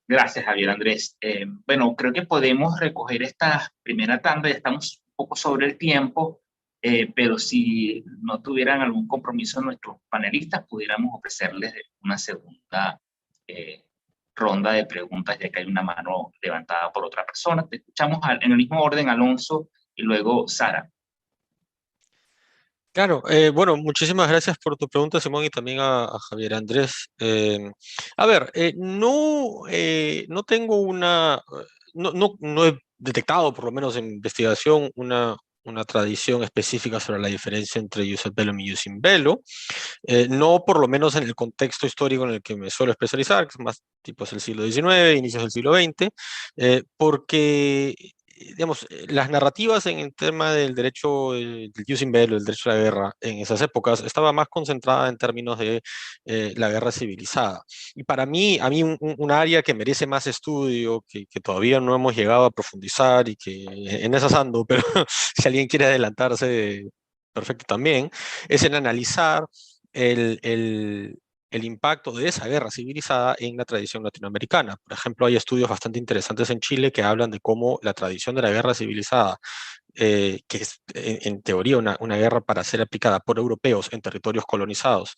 Gracias, Javier Andrés. Bueno, creo que podemos recoger esta primera tanda, ya estamos un poco sobre el tiempo, pero si no tuvieran algún compromiso nuestros panelistas, pudiéramos ofrecerles una segunda ronda de preguntas, ya que hay una mano levantada por otra persona. Te escuchamos en el mismo orden, Alonso, y luego Sara. Claro, bueno, muchísimas gracias por tu pregunta, Simón, y también a Javier Andrés. A ver, no tengo no he detectado, por lo menos en investigación, una tradición específica sobre la diferencia entre jus ad bellum y jus in bello, no por lo menos en el contexto histórico en el que me suelo especializar, que es más tipos del siglo XIX, inicios del siglo XX, porque digamos, las narrativas en el tema del derecho, del jus in bello, el derecho a la guerra, en esas épocas, estaba más concentrada en términos de la guerra civilizada. Y para mí, un área que merece más estudio, que todavía no hemos llegado a profundizar y que en esas ando, pero si alguien quiere adelantarse, perfecto también, es en analizar el impacto de esa guerra civilizada en la tradición latinoamericana. Por ejemplo, hay estudios bastante interesantes en Chile que hablan de cómo la tradición de la guerra civilizada, que es en teoría una guerra para ser aplicada por europeos en territorios colonizados,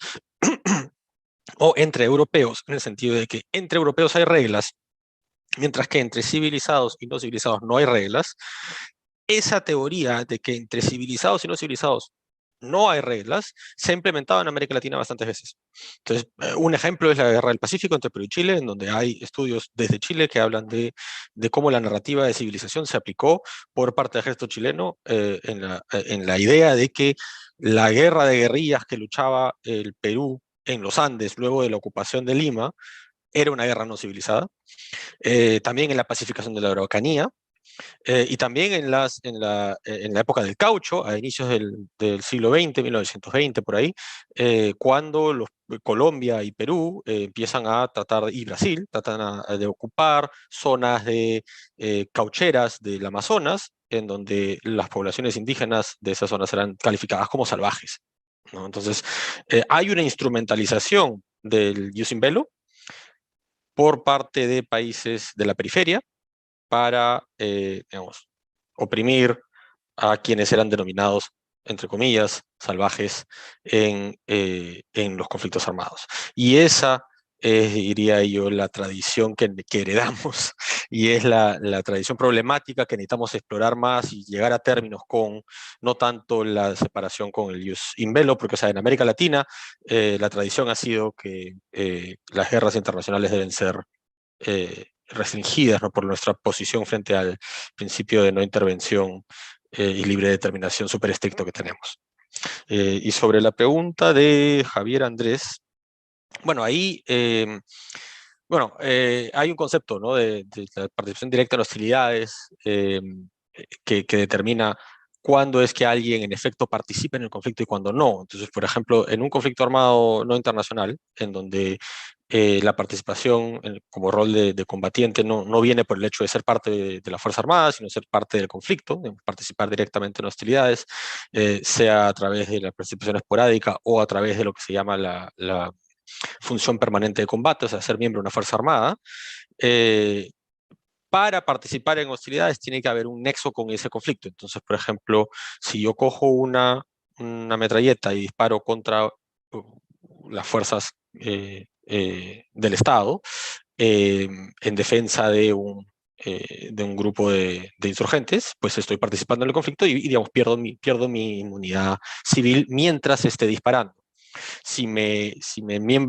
o entre europeos, en el sentido de que entre europeos hay reglas, mientras que entre civilizados y no civilizados no hay reglas. Esa teoría de que entre civilizados y no civilizados no hay reglas, se ha implementado en América Latina bastantes veces. Entonces, un ejemplo es la Guerra del Pacífico entre Perú y Chile, en donde hay estudios desde Chile que hablan de cómo la narrativa de civilización se aplicó por parte del ejército chileno en la idea de que la guerra de guerrillas que luchaba el Perú en los Andes luego de la ocupación de Lima era una guerra no civilizada. También en la pacificación de la Araucanía, y también en la época del caucho, a inicios del siglo XX, 1920 por ahí, cuando Colombia y Perú empiezan a tratar, y Brasil, tratan de ocupar zonas de caucheras del Amazonas, en donde las poblaciones indígenas de esas zonas eran calificadas como salvajes, ¿no? Entonces, hay una instrumentalización del jus in bello por parte de países de la periferia, para, digamos, oprimir a quienes eran denominados, entre comillas, salvajes en los conflictos armados. Y esa es, diría yo, la tradición que heredamos, y es la tradición problemática que necesitamos explorar más y llegar a términos con, no tanto la separación con el jus in bello, porque, o sea, en América Latina la tradición ha sido que las guerras internacionales deben ser restringidas, ¿no?, por nuestra posición frente al principio de no intervención y libre determinación súper estricto que tenemos. Y sobre la pregunta de Javier Andrés, bueno, ahí hay un concepto, ¿no?, de la participación directa en hostilidades que determina cuándo es que alguien en efecto participa en el conflicto y cuándo no. Entonces, por ejemplo, en un conflicto armado no internacional, en donde la participación como rol de combatiente no viene por el hecho de ser parte de la Fuerza Armada, sino ser parte del conflicto, de participar directamente en hostilidades, sea a través de la participación esporádica o a través de lo que se llama la función permanente de combate, o sea, ser miembro de una fuerza armada. Para participar en hostilidades tiene que haber un nexo con ese conflicto. Entonces, por ejemplo, si yo cojo una metralleta y disparo contra las fuerzas del Estado en defensa de un grupo de insurgentes, pues estoy participando en el conflicto y digamos, pierdo mi inmunidad civil mientras esté disparando. Si me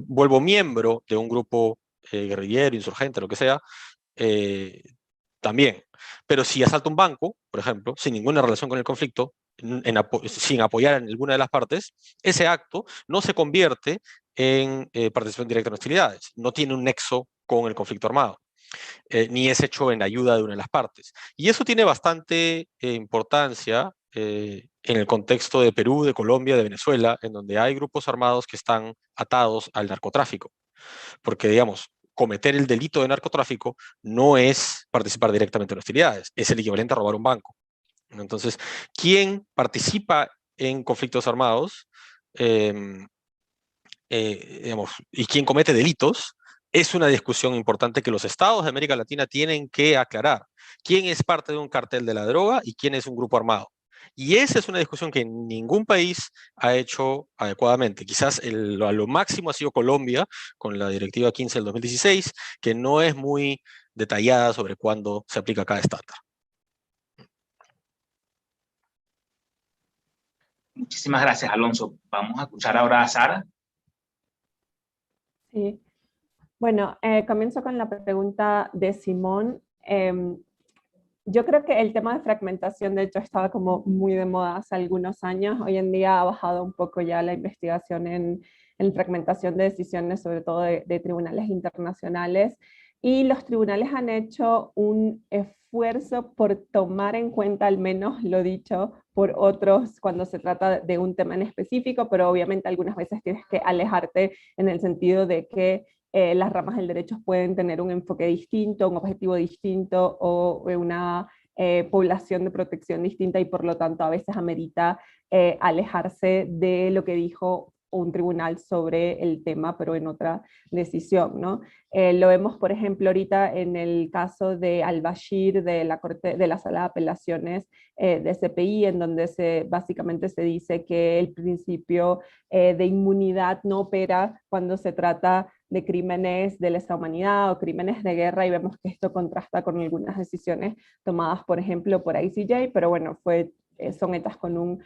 vuelvo miembro de un grupo guerrillero, insurgente, lo que sea, también. Pero si asalto un banco, por ejemplo, sin ninguna relación con el conflicto, sin apoyar a ninguna de las partes, ese acto no se convierte en participación directa en hostilidades. No tiene un nexo con el conflicto armado, ni es hecho en ayuda de una de las partes. Y eso tiene bastante importancia en el contexto de Perú, de Colombia, de Venezuela, en donde hay grupos armados que están atados al narcotráfico. Porque, digamos, cometer el delito de narcotráfico no es participar directamente en hostilidades, es el equivalente a robar un banco. Entonces, ¿quién participa en conflictos armados digamos, y quién comete delitos? Es una discusión importante que los estados de América Latina tienen que aclarar. ¿Quién es parte de un cartel de la droga y quién es un grupo armado? Y esa es una discusión que ningún país ha hecho adecuadamente. Quizás a lo máximo ha sido Colombia, con la Directiva 15 del 2016, que no es muy detallada sobre cuándo se aplica cada estándar. Muchísimas gracias, Alonso. Vamos a escuchar ahora a Sara. Sí. Bueno, comienzo con la pregunta de Simón. Yo creo que el tema de fragmentación, de hecho, estaba como muy de moda hace algunos años. Hoy en día ha bajado un poco ya la investigación en fragmentación de decisiones, sobre todo de tribunales internacionales. Y los tribunales han hecho un esfuerzo por tomar en cuenta al menos lo dicho por otros cuando se trata de un tema en específico, pero obviamente algunas veces tienes que alejarte en el sentido de que las ramas del derecho pueden tener un enfoque distinto, un objetivo distinto o una población de protección distinta y por lo tanto a veces amerita alejarse de lo que dijo un tribunal sobre el tema, pero en otra decisión, ¿no? Lo vemos, por ejemplo, ahorita en el caso de Al-Bashir, de la Corte, de la Sala de Apelaciones de CPI, en donde básicamente se dice que el principio de inmunidad no opera cuando se trata de crímenes de lesa humanidad o crímenes de guerra, y vemos que esto contrasta con algunas decisiones tomadas, por ejemplo, por ICJ, pero bueno, son hechas con un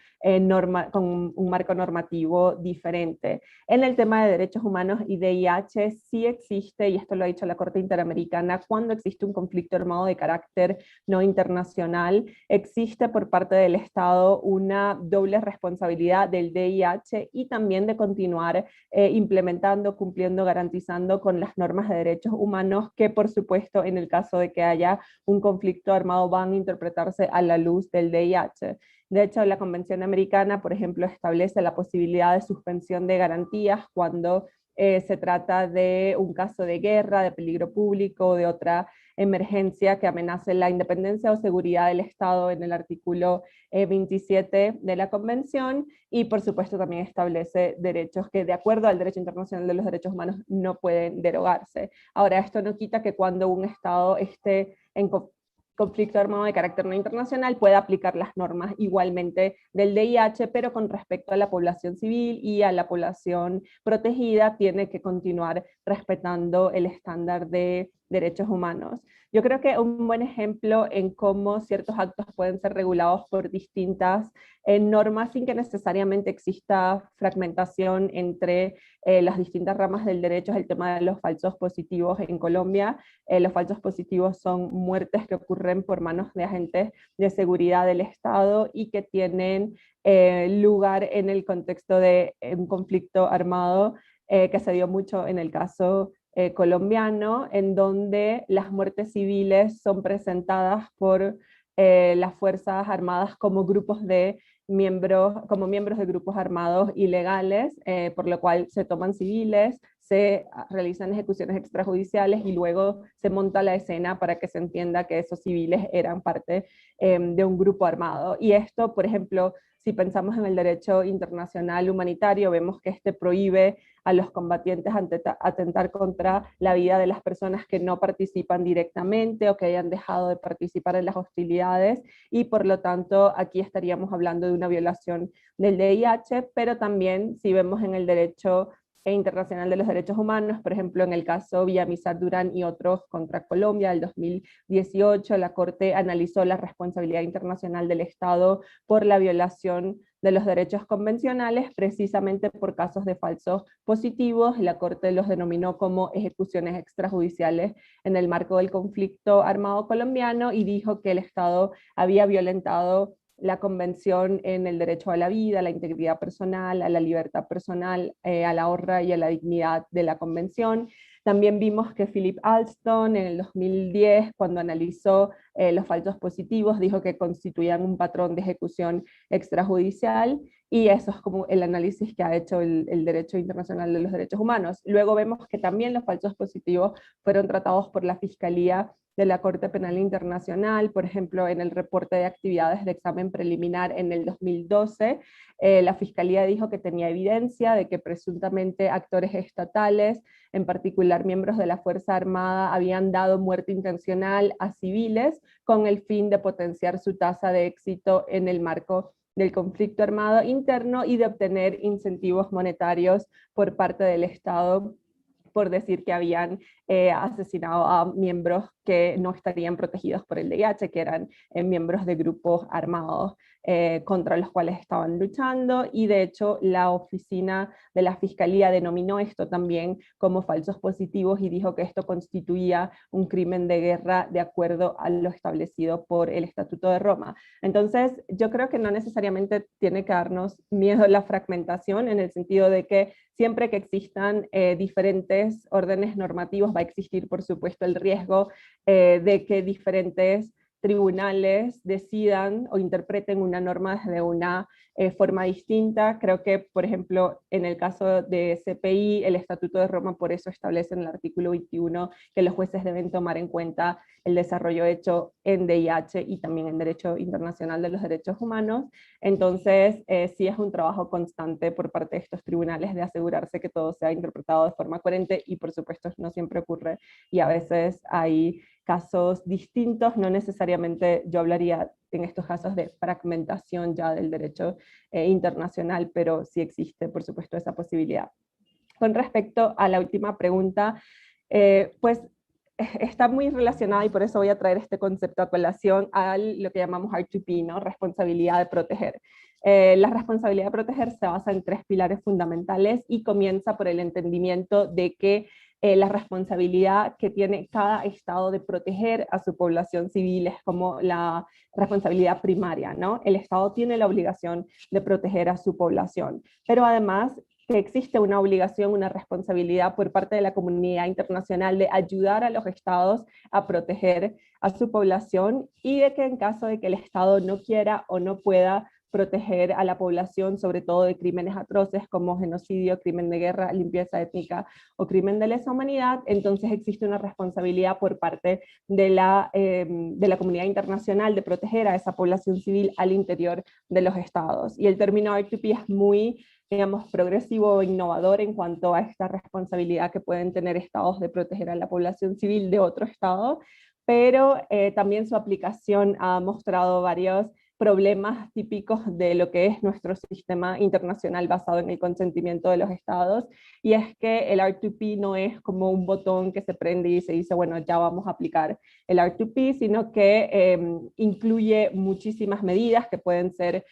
marco normativo diferente. En el tema de derechos humanos y VIH sí existe, y esto lo ha dicho la Corte Interamericana, cuando existe un conflicto armado de carácter no internacional, existe por parte del Estado una doble responsabilidad del VIH y también de continuar implementando, cumpliendo, garantizando con las normas de derechos humanos que, por supuesto, en el caso de que haya un conflicto armado van a interpretarse a la luz del VIH. De hecho, la Convención Americana, por ejemplo, establece la posibilidad de suspensión de garantías cuando se trata de un caso de guerra, de peligro público o de otra emergencia que amenace la independencia o seguridad del Estado en el artículo 27 de la Convención, y por supuesto también establece derechos que de acuerdo al derecho internacional de los derechos humanos no pueden derogarse. Ahora, esto no quita que cuando un Estado esté en conflicto armado de carácter no internacional pueda aplicar las normas igualmente del VIH, pero con respecto a la población civil y a la población protegida tiene que continuar respetando el estándar de derechos humanos. Yo creo que un buen ejemplo en cómo ciertos actos pueden ser regulados por distintas normas sin que necesariamente exista fragmentación entre las distintas ramas del derecho es el tema de los falsos positivos en Colombia. Los falsos positivos son muertes que ocurren por manos de agentes de seguridad del Estado y que tienen lugar en el contexto de un conflicto armado que se dio mucho en el caso colombiano, en donde las muertes civiles son presentadas por las Fuerzas Armadas como miembros de grupos armados ilegales, por lo cual se toman civiles, se realizan ejecuciones extrajudiciales y luego se monta la escena para que se entienda que esos civiles eran parte de un grupo armado. Y esto, por ejemplo, si pensamos en el derecho internacional humanitario, vemos que este prohíbe a los combatientes atentar contra la vida de las personas que no participan directamente o que hayan dejado de participar en las hostilidades, y por lo tanto aquí estaríamos hablando de una violación del DIH, pero también si vemos en el derecho internacional de los derechos humanos, por ejemplo en el caso Villamizar Durán y otros contra Colombia del 2018, la Corte analizó la responsabilidad internacional del Estado por la violación de los derechos convencionales, precisamente por casos de falsos positivos. La Corte los denominó como ejecuciones extrajudiciales en el marco del conflicto armado colombiano y dijo que el Estado había violentado la Convención en el derecho a la vida, a la integridad personal, a la libertad personal, a la honra y a la dignidad de la Convención. También vimos que Philip Alston en el 2010, cuando analizó los falsos positivos, dijo que constituían un patrón de ejecución extrajudicial, y eso es como el análisis que ha hecho el derecho internacional de los derechos humanos. Luego vemos que también los falsos positivos fueron tratados por la Fiscalía de la Corte Penal Internacional, por ejemplo, en el reporte de actividades de examen preliminar en el 2012, la Fiscalía dijo que tenía evidencia de que presuntamente actores estatales, en particular miembros de la Fuerza Armada, habían dado muerte intencional a civiles con el fin de potenciar su tasa de éxito en el marco del conflicto armado interno y de obtener incentivos monetarios por parte del Estado por decir que habían asesinado a miembros que no estarían protegidos por el DIH, que eran miembros de grupos armados contra los cuales estaban luchando, y de hecho la oficina de la Fiscalía denominó esto también como falsos positivos y dijo que esto constituía un crimen de guerra de acuerdo a lo establecido por el Estatuto de Roma. Entonces yo creo que no necesariamente tiene que darnos miedo la fragmentación, en el sentido de que siempre que existan diferentes órdenes normativos va a existir por supuesto el riesgo de que diferentes tribunales decidan o interpreten una norma desde una forma distinta. Creo que, por ejemplo, en el caso de CPI, el Estatuto de Roma por eso establece en el artículo 21 que los jueces deben tomar en cuenta el desarrollo hecho en DIH y también en Derecho Internacional de los Derechos Humanos. Entonces, sí es un trabajo constante por parte de estos tribunales de asegurarse que todo sea interpretado de forma coherente, y por supuesto no siempre ocurre, y a veces hay casos distintos. No necesariamente yo hablaría en estos casos de fragmentación ya del derecho internacional, pero sí existe, por supuesto, esa posibilidad. Con respecto a la última pregunta, pues está muy relacionada, y por eso voy a traer este concepto a colación, a lo que llamamos R2P, ¿no? Responsabilidad de proteger. La responsabilidad de proteger se basa en 3 pilares fundamentales y comienza por el entendimiento de que la responsabilidad que tiene cada Estado de proteger a su población civil es como la responsabilidad primaria, ¿no? El Estado tiene la obligación de proteger a su población, pero además que existe una obligación, una responsabilidad por parte de la comunidad internacional de ayudar a los estados a proteger a su población, y de que en caso de que el Estado no quiera o no pueda proteger a la población, sobre todo de crímenes atroces como genocidio, crimen de guerra, limpieza étnica o crimen de lesa humanidad, entonces existe una responsabilidad por parte de la comunidad internacional de proteger a esa población civil al interior de los estados. Y el término R2P es muy, digamos, progresivo o innovador en cuanto a esta responsabilidad que pueden tener estados de proteger a la población civil de otro estado, pero también su aplicación ha mostrado varios problemas típicos de lo que es nuestro sistema internacional basado en el consentimiento de los estados, y es que el R2P no es como un botón que se prende y se dice, bueno, ya vamos a aplicar el R2P, sino que incluye muchísimas medidas que pueden ser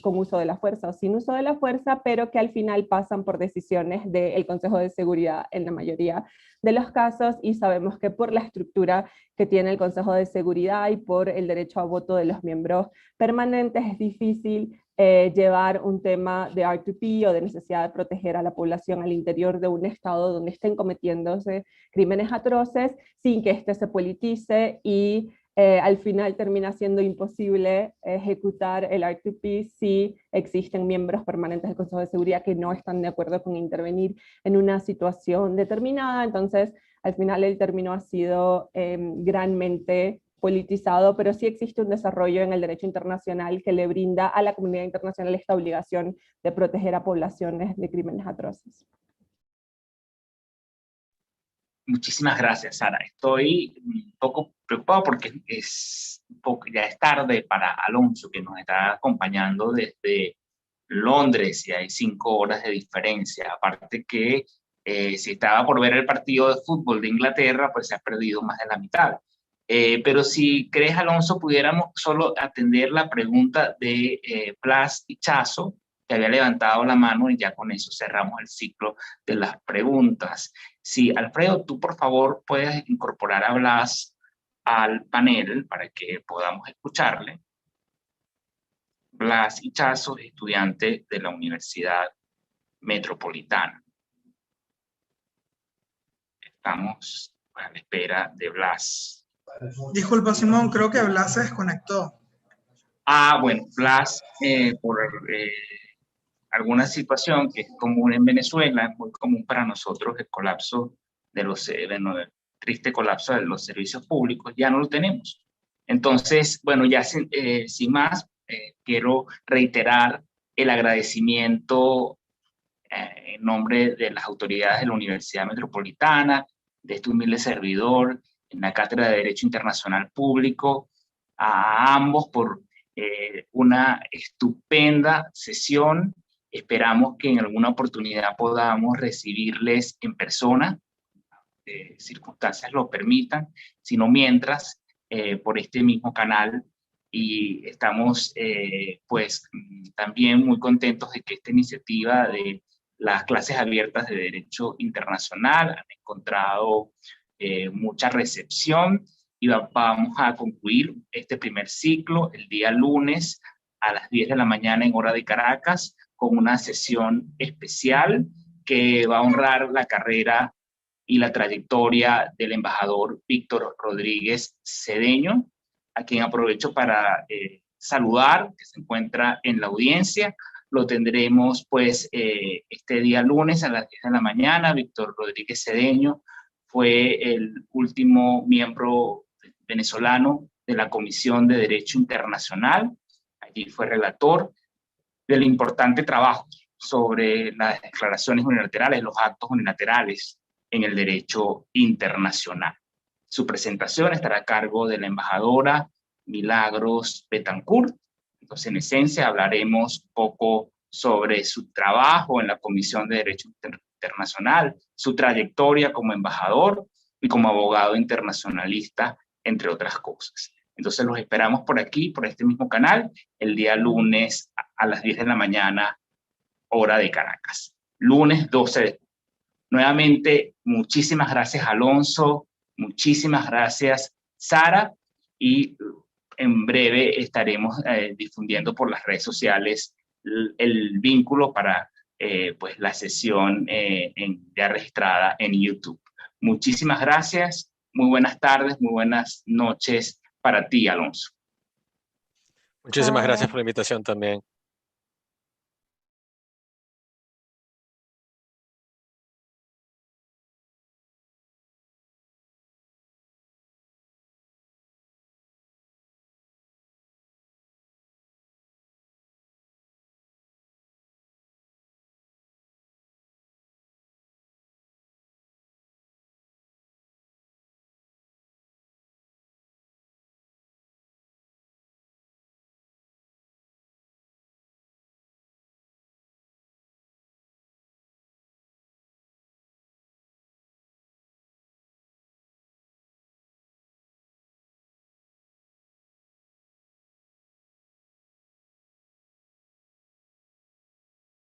con uso de la fuerza o sin uso de la fuerza, pero que al final pasan por decisiones del Consejo de Seguridad en la mayoría de los casos, y sabemos que por la estructura que tiene el Consejo de Seguridad y por el derecho a voto de los miembros permanentes es difícil llevar un tema de R2P o de necesidad de proteger a la población al interior de un estado donde estén cometiéndose crímenes atroces sin que éste se politice y al final termina siendo imposible ejecutar el R2P si existen miembros permanentes del Consejo de Seguridad que no están de acuerdo con intervenir en una situación determinada. Entonces, al final el término ha sido granmente politizado, pero sí existe un desarrollo en el derecho internacional que le brinda a la comunidad internacional esta obligación de proteger a poblaciones de crímenes atroces. Muchísimas gracias, Sara. Estoy un poco preocupado porque ya es tarde para Alonso, que nos está acompañando desde Londres y hay 5 horas de diferencia. Aparte que si estaba por ver el partido de fútbol de Inglaterra, pues se ha perdido más de la mitad. Pero si crees, Alonso, pudiéramos solo atender la pregunta de Blas Ichazo, que había levantado la mano, y ya con eso cerramos el ciclo de las preguntas. Sí, Alfredo, tú por favor puedes incorporar a Blas al panel para que podamos escucharle. Blas Ichazo, estudiante de la Universidad Metropolitana. Estamos a la espera de Blas. Disculpa, Simón, creo que Blas se desconectó. Ah, bueno, Blas, por alguna situación que es común en Venezuela, es muy común para nosotros el colapso de los, el triste colapso de los servicios públicos, ya no lo tenemos. Entonces, bueno, ya sin más, quiero reiterar el agradecimiento en nombre de las autoridades de la Universidad Metropolitana, de este humilde servidor, en la Cátedra de Derecho Internacional Público, a ambos por una estupenda sesión. Esperamos que en alguna oportunidad podamos recibirles en persona, circunstancias lo permitan, sino mientras por este mismo canal. Y estamos pues también muy contentos de que esta iniciativa de las clases abiertas de Derecho Internacional han encontrado mucha recepción, y vamos a concluir este primer ciclo el día lunes a las 10 de la mañana en hora de Caracas, con una sesión especial que va a honrar la carrera y la trayectoria del embajador Víctor Rodríguez Cedeño, a quien aprovecho para saludar, que se encuentra en la audiencia. Lo tendremos pues este día lunes a las 10 de la mañana. Víctor Rodríguez Cedeño fue el último miembro venezolano de la Comisión de Derecho Internacional. Allí fue relator del importante trabajo sobre las declaraciones unilaterales, los actos unilaterales en el derecho internacional. Su presentación estará a cargo de la embajadora Milagros Betancourt. Entonces, en esencia, hablaremos un poco sobre su trabajo en la Comisión de Derecho Internacional, su trayectoria como embajador y como abogado internacionalista, entre otras cosas. Entonces, los esperamos por aquí, por este mismo canal, el día lunes a las 10 de la mañana, hora de Caracas. Lunes 12 de julio. Nuevamente, muchísimas gracias, Alonso. Muchísimas gracias, Sara. Y en breve estaremos difundiendo por las redes sociales el vínculo para pues la sesión ya registrada en YouTube. Muchísimas gracias. Muy buenas tardes, muy buenas noches para ti, Alonso. Muchísimas gracias por la invitación también.